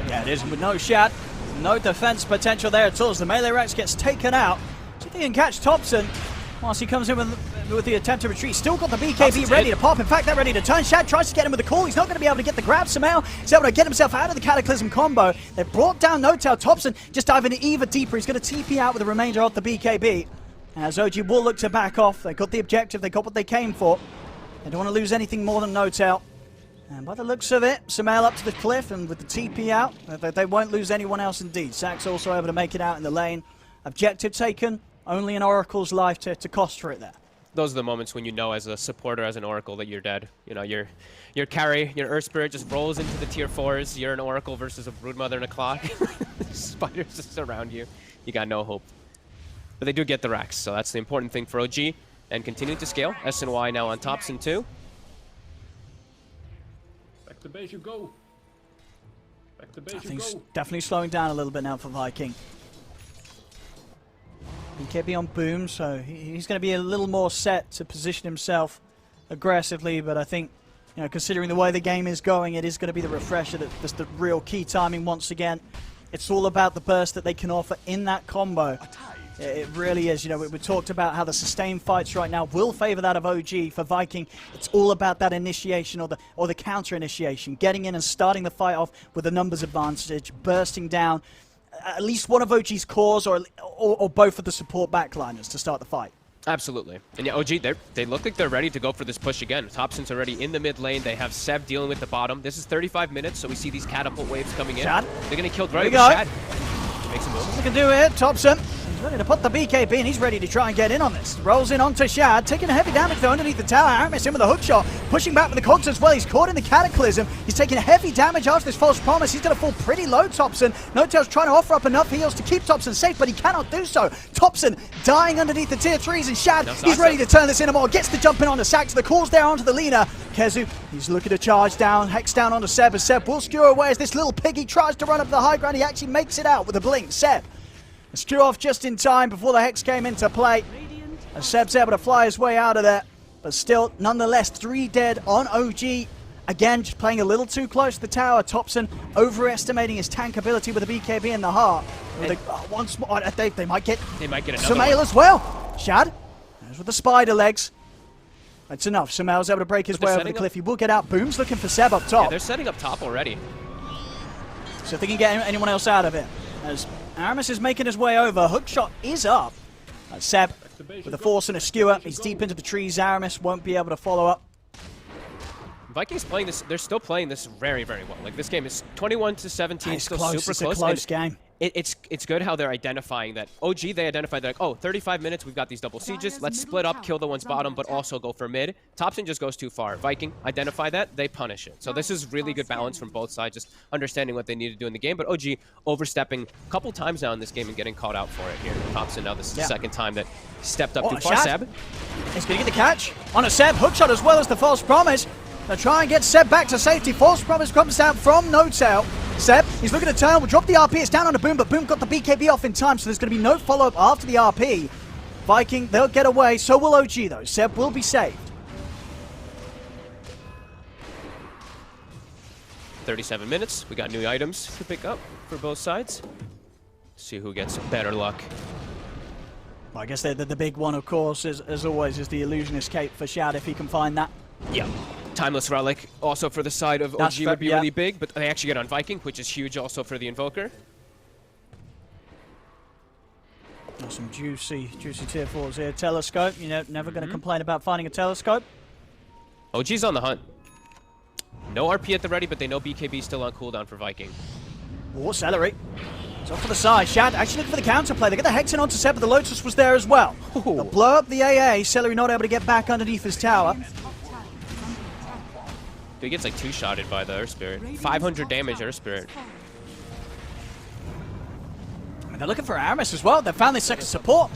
Yeah, it is. With no Shad, no defense potential there at all. As the melee Rex gets taken out. See if they can catch Thompson whilst he comes in with the attempt to retreat. Still got the BKB ready to pop. In fact, they're ready to turn. Shad tries to get him with a call. He's not going to be able to get the grab somehow. He's able to get himself out of the Cataclysm combo. They've brought down No-Tail. Thompson just diving even deeper. He's going to TP out with the remainder of the BKB. As OG will look to back off. They got the objective. They got what they came for. They don't want to lose anything more than No-Tail. And by the looks of it, Sumail up to the cliff, and with the TP out, they won't lose anyone else indeed. Sack's also able to make it out in the lane. Objective taken, only an Oracle's life to cost for it there. Those are the moments when you know as a supporter, as an Oracle, that you're dead. You know, your carry, your Earth Spirit just rolls into the tier 4s. You're an Oracle versus a Broodmother and a clock. Spiders just around you. You got no hope. But they do get the racks, so that's the important thing for OG. And continuing to scale. SNY now on Thompson too. Back to base you go. Back to base you Things go. definitely slowing down a little bit now for Viking. BKB on Boom, so he's going to be a little more set to position himself aggressively, but I think, you know, considering the way the game is going, it is going to be the refresher that's the real key timing once again. It's all about the burst that they can offer in that combo. It really is. You know, we talked about how the sustained fights right now will favor that of OG. For Viking, it's all about that initiation or the counter initiation, getting in and starting the fight off with a numbers advantage, bursting down at least one of OG's cores or both of the support backliners to start the fight. Absolutely. And yeah, OG, they look like they're ready to go for this push again. Thompson's already in the mid lane. They have Seb dealing with the bottom. This is 35 minutes, so we see these catapult waves coming in. Shad. They're going to kill right There we with go. Shad. Makes a move. They can do it. Thompson. He's ready to put the BKB, and he's ready to try and get in on this. Rolls in onto Shad, taking a heavy damage though underneath the tower. Aramis in with a hook shot, pushing back with the cogs as well. He's caught in the Cataclysm. He's taking heavy damage after this false promise. He's going to fall pretty low, Thompson. No-Tail's trying to offer up enough heals to keep Thompson safe, but he cannot do so. Thompson dying underneath the tier 3s, and Shad, he's ready to turn this into more. Gets the jump in onto Sax. The call's there onto the leader. Kezu, he's looking to charge down, hex down onto Seb, as Seb will skewer away as this little piggy tries to run up the high ground. He actually makes it out with a blink. Seb, skew off just in time before the hex came into play. As Seb's able to fly his way out of there, but still, nonetheless, 3 dead on OG. Again, just playing a little too close to the tower. Thompson overestimating his tank ability with the BKB in the heart. Once more, they might get another Sumail as well. Shad, there's with the spider legs. That's enough. Sumail's able to break his way over the cliff. He will get out. Boom's looking for Seb up top. Yeah, they're setting up top already. So if they can get anyone else out of it. As Aramis is making his way over, hookshot is up. Seb with a force and a skewer. He's deep into the trees. Aramis won't be able to follow up. Vikings playing this, they're still playing this very, very well. Like, this game is 21-17, It's still close. super It's close. a close game. It's good how they're identifying that. OG, they identified, they're like, oh, 35 minutes, we've got these double sieges. Let's split up, kill the one's bottom, but also go for mid. Thompson just goes too far. Viking identify that, they punish it. So this is really good balance from both sides, just understanding what they need to do in the game. But OG overstepping a couple times now in this game and getting caught out for it here. Thompson, now this is the second time that he stepped up too far. Seb. He's going to get the catch on a Seb. Hookshot as well as the false promise. They'll try and get Seb back to safety. False promise comes out from No-Tail. Seb, he's looking to turn. We'll drop the RP. It's down on the Boom, but Boom got the BKB off in time, so there's going to be no follow-up after the RP. Viking, they'll get away. So will OG, though. Seb will be saved. 37 minutes. We got new items to pick up for both sides. See who gets better luck. Well, I guess the big one, of course, as always, is the Illusionist Cape for Shad, if he can find that. Yeah. Timeless Relic, also for the side of OG, would be really big, but they actually get on Viking, which is huge also for the Invoker. Some juicy tier 4s here. Telescope, you know, never going to complain about finding a telescope. OG's on the hunt. No RP at the ready, but they know BKB still on cooldown for Viking. Oh, Celery. It's off to the side. Shad actually looking for the counterplay. They get the Hex in onto Seb, but the Lotus was there as well. They'll blow up the AA. Celery not able to get back underneath his tower. He gets like 2-shotted by the Earth Spirit. 500 damage Earth Spirit. And they're looking for Aramis as well. They found their second support.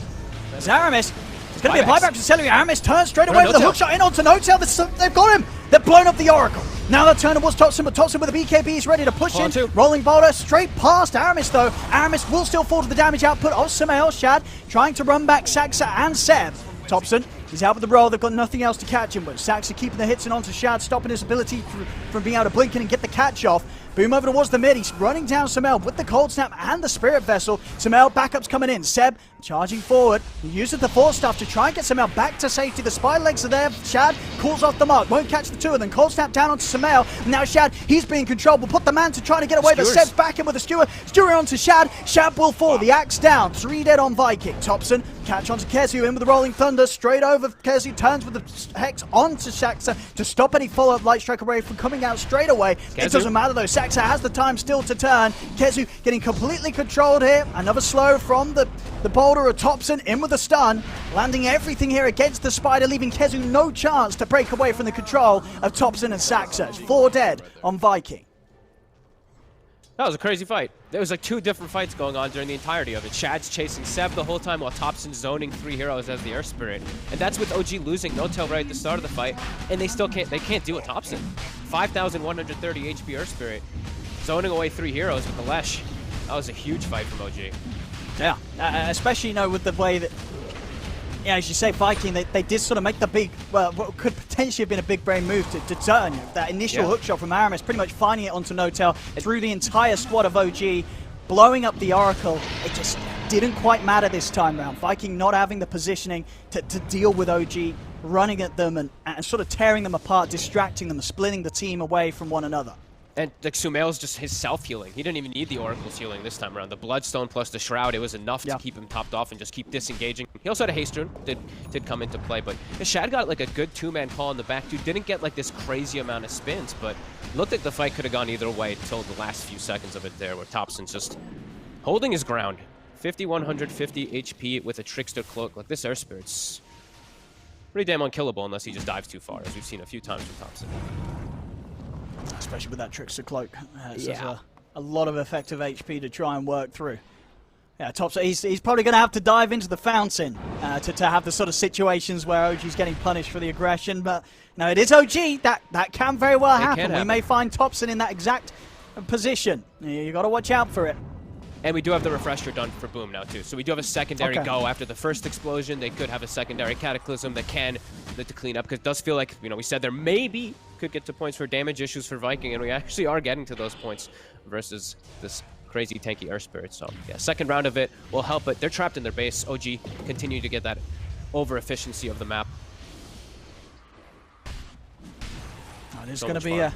There's Aramis. It's going to be a buyback to Celery. Aramis turns straight away with a hookshot in onto No-Tail. They've got him. They've blown up the Oracle. Now they'll turn towards Thompson, but Thompson with a BKB is ready to push in. Rolling boulder straight past Aramis, though. Aramis will still fall to the damage output of Sumail. Shad trying to run back Saxa and Seb. Thompson He's out with the roll. They've got nothing else to catch him with. Saxa keeping the hits in onto Shad, stopping his ability from being able to blink in and get the catch off. Boom over towards the mid. He's running down Samel with the Cold Snap and the Spirit Vessel. Samel, backups coming in. Seb charging forward. He uses the Force Stuff to try and get Samel back to safety. The spy legs are there. Shad calls off the mark. Won't catch the two of them. Cold Snap down onto Samel. Now Shad, he's being controlled. Will put the man to try to get away, but Seb's back in with a skewer. Skewer onto Shad. Shad will fall. The axe down. 3 dead on Viking. Thompson catch onto Kezu in with the Rolling Thunder. Straight over. Kezu turns with the Hex onto Saxa to stop any follow-up Light Strike Array from coming out straight away. Kezu. It doesn't matter though. Saxa has the time still to turn. Kezu getting completely controlled here. Another slow from the boulder of Thompson in with the stun. Landing everything here against the Spider, leaving Kezu no chance to break away from the control of Thompson and Saxa. 4 dead on Viking. That was a crazy fight. There was like 2 different fights going on during the entirety of it. Shad's chasing Seb the whole time while Thompson's zoning 3 heroes as the Earth Spirit. And that's with OG losing No-Tail right at the start of the fight. And they still can't deal with Thompson. 5,130 HP Earth Spirit. Zoning away 3 heroes with the Lesh. That was a huge fight from OG. Yeah, especially, you know, with the way that, yeah, as you say, Viking, they did sort of make the big, well, what could potentially have been a big brain move to turn. You know, that initial hook shot from Aramis, pretty much finding it onto No-Tail through the entire squad of OG, blowing up the Oracle. It just didn't quite matter this time round. Viking not having the positioning to deal with OG, running at them and sort of tearing them apart, distracting them, splitting the team away from one another. And like Sumail's just his self-healing. He didn't even need the Oracle's healing this time around. The Bloodstone plus the Shroud, it was enough to keep him topped off and just keep disengaging. He also had a Haste Rune, did come into play, but Shad got like a good 2-man call in the back, dude. Didn't get like this crazy amount of spins, but looked like the fight could have gone either way until the last few seconds of it there, where Thompson's just holding his ground. 5,150 HP with a Trickster Cloak. Like, this Earth Spirit's pretty damn unkillable unless he just dives too far, as we've seen a few times with Thompson. Especially with that Trickster Cloak. A lot of effective HP to try and work through. Yeah, Thompson, he's probably going to have to dive into the fountain to have the sort of situations where OG's getting punished for the aggression. But no, it is OG. That can very well happen. We may find Thompson in that exact position. You got to watch out for it. And we do have the refresher done for Boom now too. So we do have a secondary go after the first explosion. They could have a secondary Cataclysm that can to clean up, because it does feel like, you know, we said there maybe could get to points for damage issues for Viking, and we actually are getting to those points versus this crazy tanky Earth Spirit. So yeah, second round of it will help, but they're trapped in their base. OG continue to get that over efficiency of the map. Oh, there's going to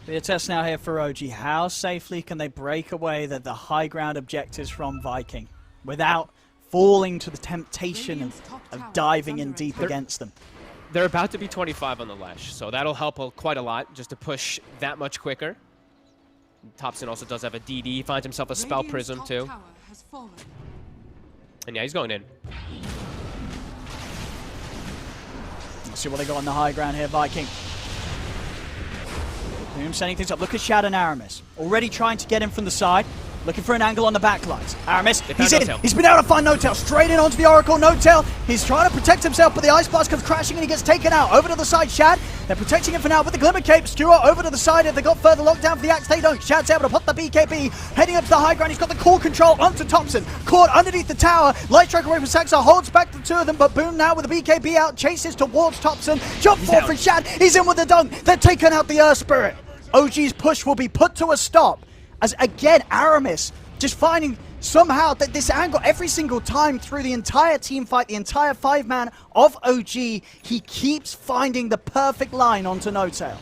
be a test now here for OG. How safely can they break away the high ground objectives from Viking without falling to the temptation of diving in deep against them? They're about to be 25 on the Lash, so that'll help quite a lot just to push that much quicker. Thompson also does have a DD. He finds himself a Spell Prism too. And yeah, he's going in. Let's see what they got on the high ground here, Viking. Boom, setting things up. Look at Shad and Aramis. Already trying to get him from the side. Looking for an angle on the backlines. Aramis, he's in. He's been able to find No-Tail. Straight in onto the Oracle. No-Tail, he's trying to protect himself, but the Ice Blast comes crashing and he gets taken out. Over to the side, Shad. They're protecting him for now with the Glimmer Cape. Skewer over to the side. If they got further lockdown for the axe, they don't. Shad's able to put the BKB. Heading up to the high ground. He's got the core control onto Thompson. Caught underneath the tower. Light Strike away from Saxa. Holds back the two of them, but Boom now with the BKB out. Chases towards Thompson. Jump forward for Shad. He's in with the dunk. They're taking out the Earth Spirit. OG's push will be put to a stop. As again, Aramis just finding somehow that this angle every single time through the entire team fight, the entire 5-man of OG, he keeps finding the perfect line onto No-Tail.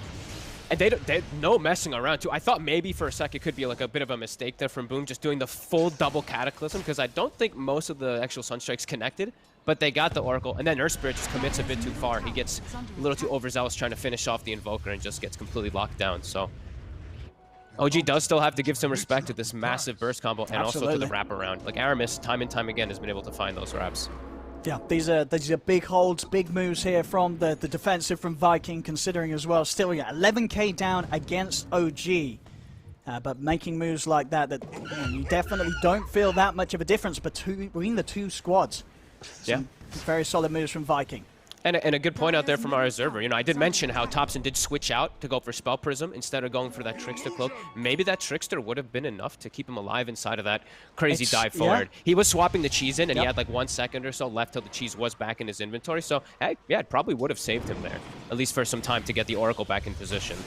And they no messing around too. I thought maybe for a sec it could be like a bit of a mistake there from Boom, just doing the full double Cataclysm, because I don't think most of the actual Sunstrike's connected, but they got the Oracle, and then Earth Spirit just commits a bit too far. He gets a little too overzealous trying to finish off the Invoker and just gets completely locked down. So OG does still have to give some respect to this massive burst combo and also to the wraparound. Like Aramis, time and time again, has been able to find those wraps. Yeah, these are big holds, big moves here from the defensive from Viking, considering as well. Still, yeah, 11k down against OG. But making moves like that you definitely don't feel that much of a difference between the two squads. Some very solid moves from Viking. And a good point out there from our observer. You know, I did mention how Topson did switch out to go for Spell Prism instead of going for that Trickster Cloak. Maybe that Trickster would have been enough to keep him alive inside of that crazy dive forward. He was swapping the cheese in, and he had like 1 second or so left till the cheese was back in his inventory. So, hey, yeah, it probably would have saved him there, at least for some time to get the Oracle back in position.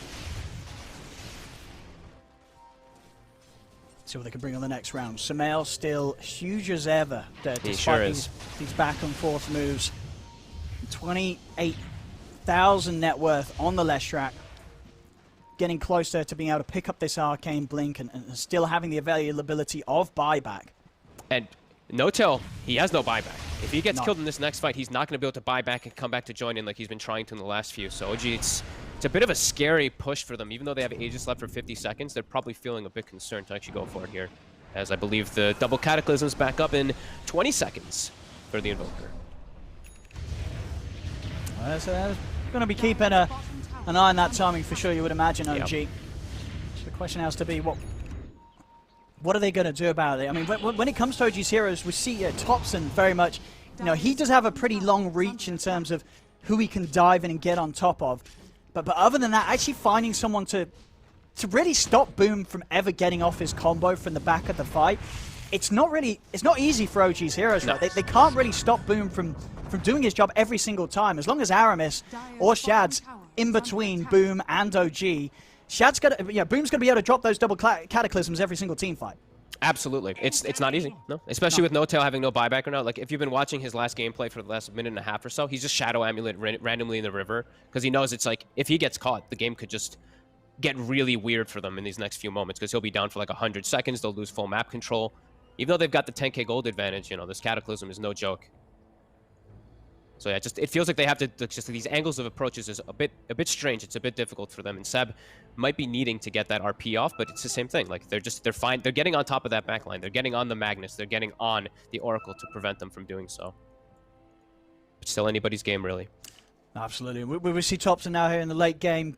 See what they can bring on the next round. Sumail still huge as ever, despite these back and forth moves. 28,000 net worth on the Leshrac. Getting closer to being able to pick up this Arcane Blink and still having the availability of buyback. And No-Tail, he has no buyback. If he gets killed in this next fight, he's not going to be able to buy back and come back to join in like he's been trying to in the last few. So OG, it's a bit of a scary push for them. Even though they have Aegis left for 50 seconds, they're probably feeling a bit concerned to actually go for it here. As I believe the double Cataclysm's back up in 20 seconds for the Invoker. So going to be keeping an eye on that timing for sure, you would imagine, OG. Yep. So the question has to be, what are they going to do about it? I mean, when it comes to OG's heroes, we see Topson very much, you know, he does have a pretty long reach in terms of who he can dive in and get on top of. But other than that, actually finding someone to really stop Boom from ever getting off his combo from the back of the fight, it's not easy for OG's heroes, right? They can't really stop Boom from doing his job every single time. As long as Aramis or Shad's in between Boom and OG, Boom's gonna be able to drop those double Cataclysms every single team fight. Absolutely. It's not easy, no. Especially with No-Tail having no buyback or not. Like, if you've been watching his last gameplay for the last minute and a half or so, he's just Shadow Amulet randomly in the river, because he knows it's like, if he gets caught, the game could just get really weird for them in these next few moments, because he'll be down for like 100 seconds, they'll lose full map control. Even though they've got the 10k gold advantage, you know, this Cataclysm is no joke. So yeah, it feels like they have to just these angles of approaches is a bit strange. It's a bit difficult for them, and Seb might be needing to get that RP off, but it's the same thing. Like they're fine. They're getting on top of that backline. They're getting on the Magnus. They're getting on the Oracle to prevent them from doing so. It's still anybody's game, really. Absolutely. We see Topson now here in the late game.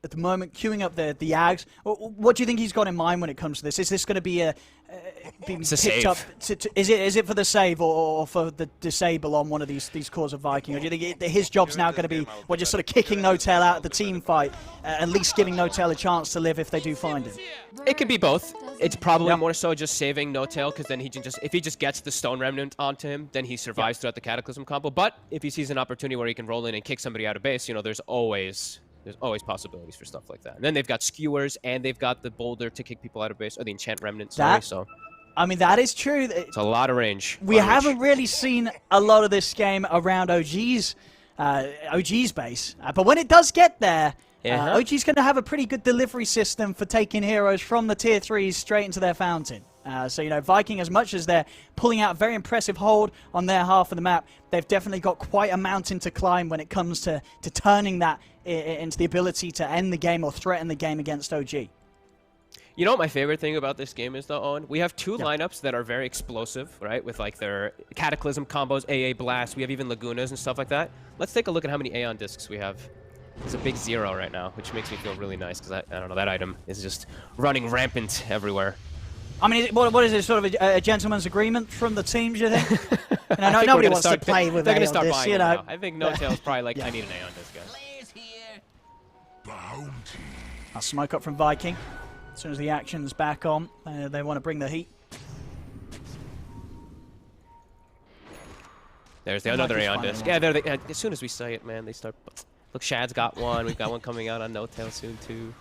At the moment, queuing up the Ags. What do you think he's got in mind when it comes to this? Is this going to be being picked up? Is it for the save or for the disable on one of these cores of Viking? Or do you think his job's now going to be just sort of kicking No-Tail out of the team fight, at least giving No-Tail a chance to live if they do find him? It could be both. It's probably more so just saving No-Tail, because then he can if he just gets the Stone Remnant onto him, then he survives throughout the Cataclysm combo. But if he sees an opportunity where he can roll in and kick somebody out of base, you know, there's always possibilities for stuff like that. And then they've got skewers, and they've got the boulder to kick people out of base, or the enchant remnant, so... I mean, that is true. It's a lot of range. We haven't really seen a lot of this game around OG's base. But when it does get there, OG's going to have a pretty good delivery system for taking heroes from the tier 3s straight into their fountain. So, you know, Viking, as much as they're pulling out a very impressive hold on their half of the map, they've definitely got quite a mountain to climb when it comes to turning that into the ability to end the game or threaten the game against OG. You know what my favorite thing about this game is, though, Owen? We have two lineups that are very explosive, right? With, like, their Cataclysm combos, AA Blast. We have even Lagunas and stuff like that. Let's take a look at how many Aeon discs we have. It's a big 0 right now, which makes me feel really nice, because, I don't know, that item is just running rampant everywhere. I mean, what is it, sort of a gentleman's agreement from the teams, you think? Nobody wants to play with Aeon discs, you know. I think No-Tail's probably like, I need an Aeon disc, guys. I'll smoke up from Viking. As soon as the action's back on, they want to bring the heat. There's another Aeon disc. Yeah, as soon as we say it, man, they start... Look, Shad's got one. We've got one coming out on No-Tail soon, too.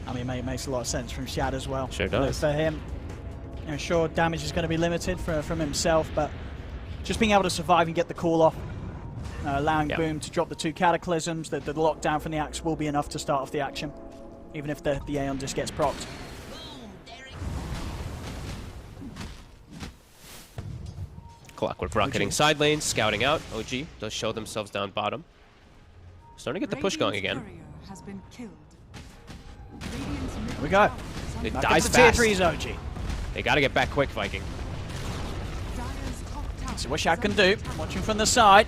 I mean, it makes a lot of sense from Shad as well. Sure does. For him, you know, sure, damage is going to be limited from himself, but just being able to survive and get the call off, allowing Boom to drop the 2 Cataclysms, the lockdown from the Axe will be enough to start off the action, even if the Aeon just gets procced. Clockwork rocketing side lanes, scouting out. OG does show themselves down bottom. Starting to get the push going again. Here we go. It dies fast. fast. Tier 3's OG. They got to get back quick, Viking. See what Shad can do. Watching from the side.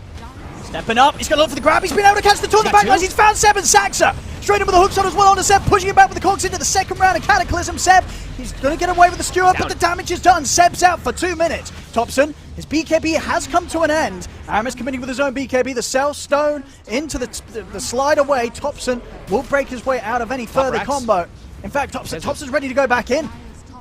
Stepping up. He's going to look for the grab. He's been able to catch the two on the back lines. He's found Seb and Saxa. Straight in with the hooks on as well onto Seb. Pushing him back with the cogs into the second round of Cataclysm. Seb He's going to get away with the skewer, but the damage is done. Seb's out for 2 minutes. Thompson, his BKB has come to an end. Aramis committing with his own BKB. The Cell Stone into the slide away. Thompson will break his way out of any further combo. In fact, Thompson's ready to go back in.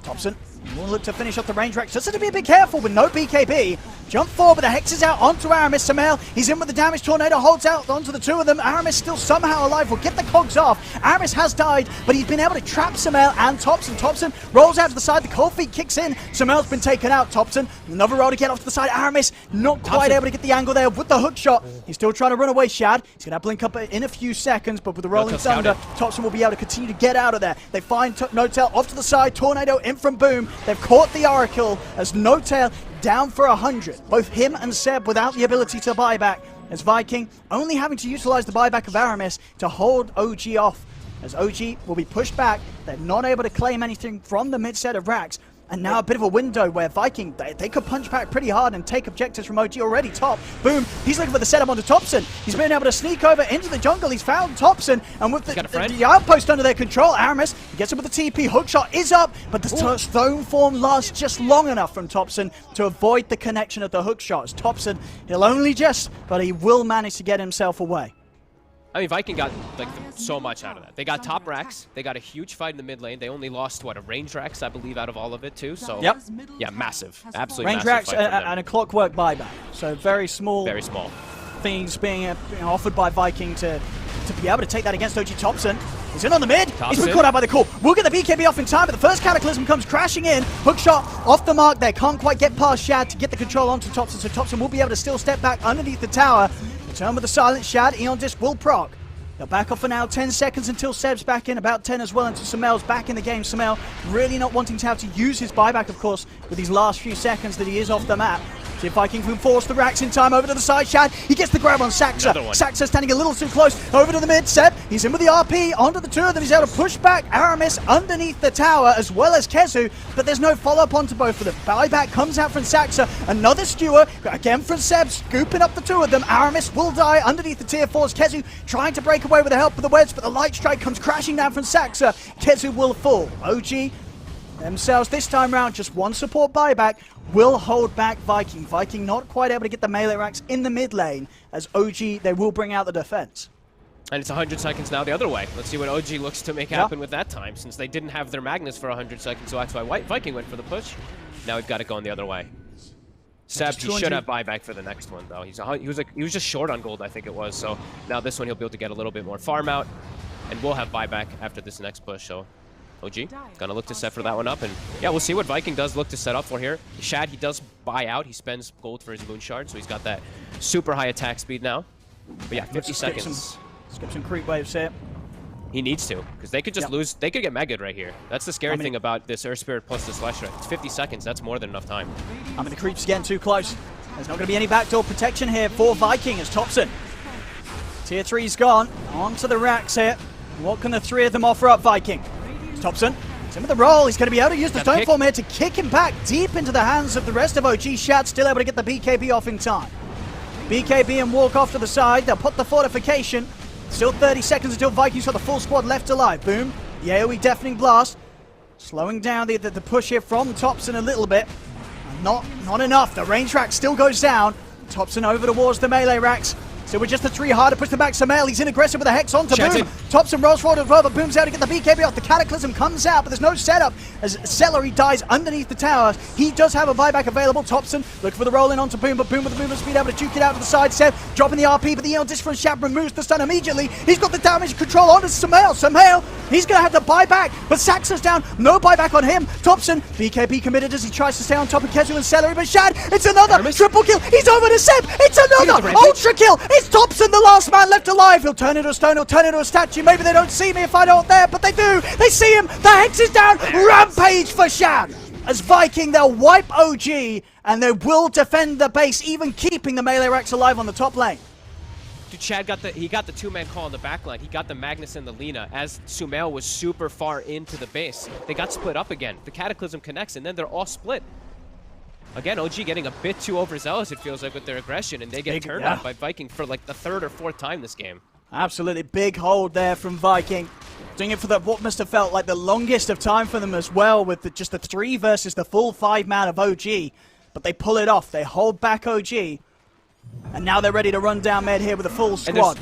Thompson will look to finish off the range racks. Just have to be a bit careful with no BKB. Jump forward, but the Hex is out onto Aramis. Samael, he's in with the damage. Tornado holds out onto the two of them. Aramis still somehow alive. Will get the cogs off. Aramis has died, but he's been able to trap Samael and Thompson. Thompson rolls out to the side. The cold feet kicks in. Samael's been taken out. Thompson, another roll to get off to the side. Aramis not quite able to get the angle there with the hook shot. He's still trying to run away, Shad. He's going to blink up in a few seconds, but with the rolling thunder, Thompson will be able to continue to get out of there. They find No-Tail off to the side. Tornado in from Boom. They've caught the Oracle as No-Tail down for 100. Both him and Seb without the ability to buy back, as Viking only having to utilize the buyback of Aramis to hold OG off, as OG will be pushed back. They're not able to claim anything from the mid set of racks. And now a bit of a window where Viking, they could punch back pretty hard and take objectives from OG already top. Boom, he's looking for the setup onto Thompson. He's been able to sneak over into the jungle. He's found Thompson, and with the outpost under their control, Aramis gets him with the TP. Hookshot is up, but the stone form lasts just long enough from Thompson to avoid the connection of the hookshot. As Thompson, he'll only just, but he will manage to get himself away. I mean, Viking got like so much out of that. They got top racks. They got a huge fight in the mid lane. They only lost, what, a range racks, I believe, out of all of it, too. So, yeah, massive. Absolutely range massive racks and a clockwork buyback. So very small things being offered by Viking to be able to take that against OG Thompson. He's in on the mid. He's been caught out by the core. We'll get the BKB off in time, but the first Cataclysm comes crashing in. Hookshot off the mark there. Can't quite get past Shad to get the control onto Thompson, so Thompson will be able to still step back underneath the tower. Return with the silent Shad. Eon Disc will proc. They'll back off for now. 10 seconds until Seb's back in. About 10 as well until Samael's back in the game. Samael really not wanting to have to use his buyback, of course, with these last few seconds that he is off the map. See if Viking can force the racks in time over to the side. Shad, he gets the grab on Saxa. Saxa standing a little too close. Over to the mid. Seb, he's in with the RP. Onto the two of them. He's able to push back Aramis underneath the tower as well as Kezu, but there's no follow-up onto both of them. Buyback comes out from Saxa. Another skewer. Again from Seb, scooping up the two of them. Aramis will die underneath the tier 4s. Kezu trying to break away with the help of the wedge, but the light strike comes crashing down from Saxa. Kezu will fall. OG themselves this time round, just one support buyback will hold back Viking. Viking not quite able to get the melee racks in the mid lane, as OG, they will bring out the defense. And it's 100 seconds now the other way. Let's see what OG looks to make happen with that time, since they didn't have their Magnus for 100 seconds, so that's why Viking went for the push. Now we've got it going the other way. Seb, he should have buyback for the next one, though. He was just short on gold, I think it was, so now this one he'll be able to get a little bit more farm out, and we'll have buyback after this next push, so OG gonna look to set for that one up, and yeah, we'll see what Viking does look to set up for here. Shad, he does buy out. He spends gold for his moon shard, so he's got that super high attack speed now. But yeah, 50 seconds. Skip some creep waves here. He needs to, because they could just lose. They could get megged right here. That's the scary thing about this Earth Spirit plus this Slash. It's 50 seconds. That's more than enough time. I mean, the creep's getting too close. There's not going to be any backdoor protection here for Viking as Thompson. Tier 3's gone. On to the racks here. What can the three of them offer up, Viking? Thompson, he's in with the roll. He's going to be able to use the stone form here to kick him back deep into the hands of the rest of OG. Shad still able to get the BKB off in time. BKB and walk off to the side. They'll put the fortification. Still 30 seconds until Vikings got the full squad left alive. Boom. The AoE deafening blast. Slowing down the push here from Thompson a little bit. Not enough. The range rack still goes down. Thompson over towards the melee racks. So we're just the three hard to push them back. Samael, he's in aggressive with a Hex onto Boom. Thompson rolls forward as well, but Boom's out to get the BKB off. The Cataclysm comes out, but there's no setup as Celery dies underneath the tower. He does have a buyback available. Thompson looking for the roll in onto Boom, but Boom with the movement speed able to juke it out to the side. Seb dropping the RP, but the Eon Disc from Shad removes the stun immediately. He's got the damage control onto Samael. Samael, he's going to have to buy back, but Saxa's down. No buyback on him. Thompson, BKB committed as he tries to stay on top of Kezu and Celery, but Shad, it's another triple kill. He's over to Seb. It's another ultra kill. It's Thompson, the last man left alive. He'll turn into a stone, he'll turn into a statue. Maybe they don't see me if I don't there, but they do. They see him. The Hex is down. Rampage for Shad. As Viking, they'll wipe OG, and they will defend the base, even keeping the melee racks alive on the top lane. Dude, Chad got the two-man call on the back line. He got the Magnus and the Lina as Sumail was super far into the base. They got split up again. The Cataclysm connects, and then they're all split. Again, OG getting a bit too overzealous, it feels like, with their aggression, and they get turned on by Viking for like the third or fourth time this game. Absolutely big hold there from Viking. Doing it for what must have felt like the longest of time for them as well, with just the 3 versus the full 5-man of OG. But they pull it off. They hold back OG. And now they're ready to run down mid here with a full squad.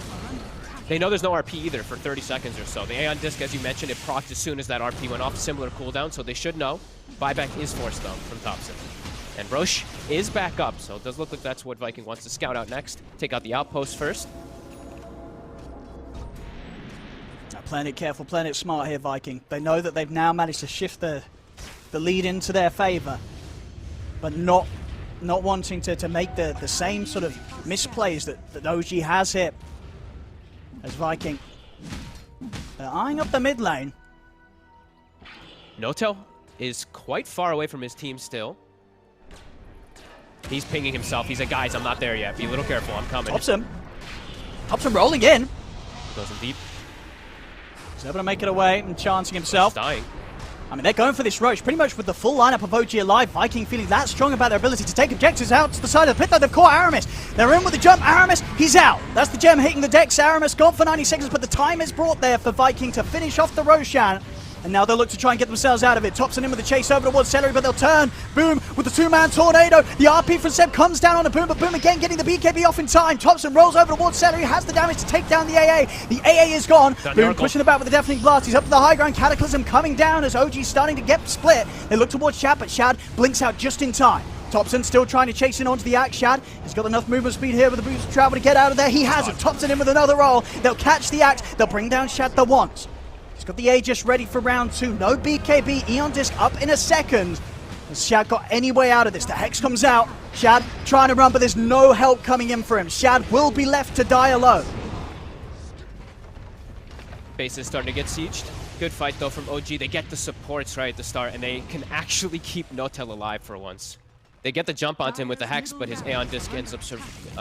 They know there's no RP either for 30 seconds or so. The Aeon Disc, as you mentioned, it procced as soon as that RP went off. Similar cooldown, so they should know. Buyback is forced, though, from Thompson. And Roche is back up, so it does look like that's what Viking wants to scout out next. Take out the outpost first. Playing it careful, playing it smart here, Viking. They know that they've now managed to shift the lead into their favor, but not wanting to make the same sort of misplays that OG has here. As Viking, they're eyeing up the mid lane. Notel is quite far away from his team still. He's pinging himself. He's like, guys, I'm not there yet. Be a little careful. I'm coming. Thompson rolling in. Goes in deep. He's able to make it away and chancing himself. He's dying. I mean, they're going for this Roche pretty much with the full lineup of OG alive. Viking feeling that strong about their ability to take objectives out to the side of the pit, though. They've caught Aramis. They're in with the jump. Aramis, he's out. That's the gem hitting the decks. Aramis gone for 90 seconds, but the time is brought there for Viking to finish off the Roshan. And now they'll look to try and get themselves out of it. Thompson in with the chase over towards Celery, but they'll turn. Boom with the 2-man tornado. The RP from Seb comes down on a Boom, but Boom again getting the BKB off in time. Thompson rolls over towards Celery, has the damage to take down the AA. The AA is gone. Boom pushing it back with the deafening blast. He's up to the high ground. Cataclysm coming down as OG's starting to get split. They look towards Shad, but Shad blinks out just in time. Thompson still trying to chase in onto the Axe. Shad has got enough movement speed here with the boost of travel to get out of there. He has it. Thompson in with another roll. They'll catch the Axe. They'll bring down Shad the once. He's got the Aegis ready for round 2. No BKB. Aeon Disc up in a second. Has Shad got any way out of this? The Hex comes out. Shad trying to run, but there's no help coming in for him. Shad will be left to die alone. Base is starting to get sieged. Good fight, though, from OG. They get the supports right at the start, and they can actually keep Notel alive for once. They get the jump onto him with the Hex, but his Aeon Disc ends up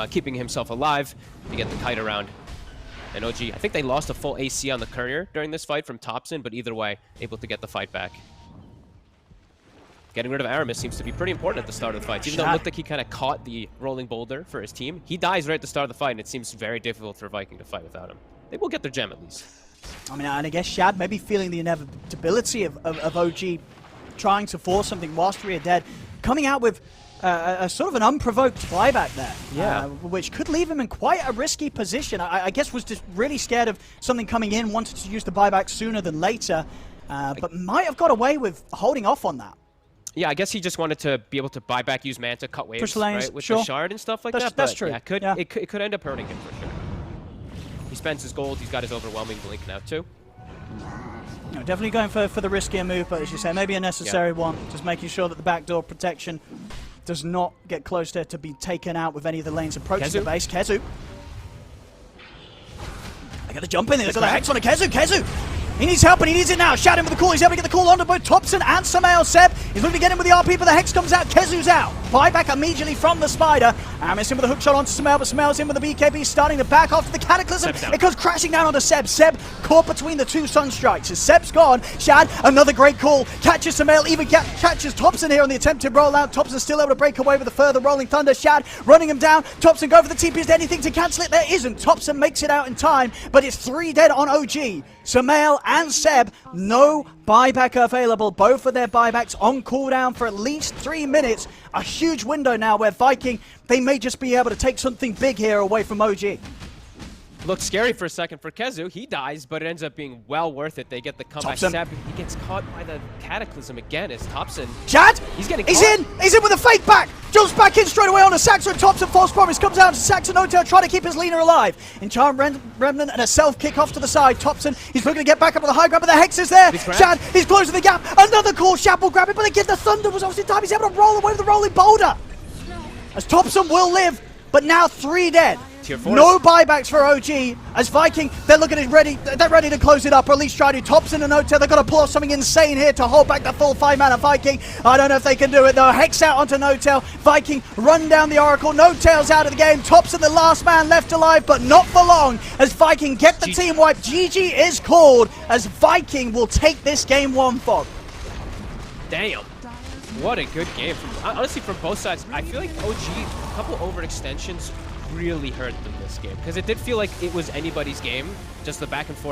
keeping himself alive to get the kite around. And OG, I think they lost a full AC on the courier during this fight from Thompson, but either way, able to get the fight back. Getting rid of Aramis seems to be pretty important at the start of the fight. Even though it looked like he kind of caught the rolling boulder for his team, he dies right at the start of the fight, and it seems very difficult for Viking to fight without him. They will get their gem at least. I mean, and I guess Shad maybe feeling the inevitability of OG trying to force something whilst we are dead, coming out with a sort of an unprovoked buyback there, which could leave him in quite a risky position. I guess was just really scared of something coming in, wanted to use the buyback sooner than later, but might have got away with holding off on that. Yeah, I guess he just wanted to be able to buy back, use Manta, cut waves, push lanes, right, with the shard and stuff like that. That's true. Yeah, it could end up hurting him for sure. He spends his gold. He's got his overwhelming blink now too. No, definitely going for the riskier move, but as you say, maybe a necessary one. Just making sure that the backdoor protection does not get close to be taken out with any of the lanes approaching the base. Kezu. They got the jump in there. They've got the Hex on a Kezu. Kezu! He needs help, and he needs it now. Shout in with the call. He's able to get the call onto both Thompson and Samael. Seb is looking to get him with the RP, but the Hex comes out. Kezu's out. Buyback immediately from the Spider. Aramis in with a hook shot onto Samael, but Samael's in with the BKB, starting to back off to the Cataclysm. It goes crashing down onto Seb. Seb caught between the two Sunstrikes. As Seb's gone, Shad, another great call. Catches Samael, even catches Thompson here on the attempted rollout. Thompson still able to break away with a further Rolling Thunder. Shad running him down. Thompson go for the TP. Is there anything to cancel it? There isn't. Thompson makes it out in time, but it's 3 dead on OG. Samael and Seb, no buyback available. Both of their buybacks on cooldown for at least 3 minutes. A huge window now where Viking, they may just be able to take something big here away from OG. Looked scary for a second for Kezu. He dies, but it ends up being well worth it. They get the comeback. Seb, he gets caught by the Cataclysm again as Thompson. Shad! He's getting He's in! He's in with a fake back! Jumps back in straight away on a Saxon. Thompson, false promise, comes out to Saxon Notel, trying to keep his leaner alive. Enchant Remnant and a self-kick off to the side. Thompson, he's looking to get back up with the high ground, but the Hex is there. Shad, he's closing the gap. Another call, Shad will grab it, but again, the Thunder was obviously in time. He's able to roll away with the rolling boulder. As Thompson will live, but now 3 dead. No buybacks for OG, as Viking, they're ready to close it up, or at least try to. Thompson and Notel, they've got to pull off something insane here to hold back the full 5-man of Viking. I don't know if they can do it though. Hex out onto Notel. Viking run down the Oracle. Notel's out of the game. Thompson, the last man left alive, but not for long, as Viking get the team wipe. GG is called, as Viking will take this game 1 Fog. Damn. What a good game. Honestly, from both sides, I feel like OG, a couple overextensions really hurt them this game, because it did feel like it was anybody's game, just the back and forth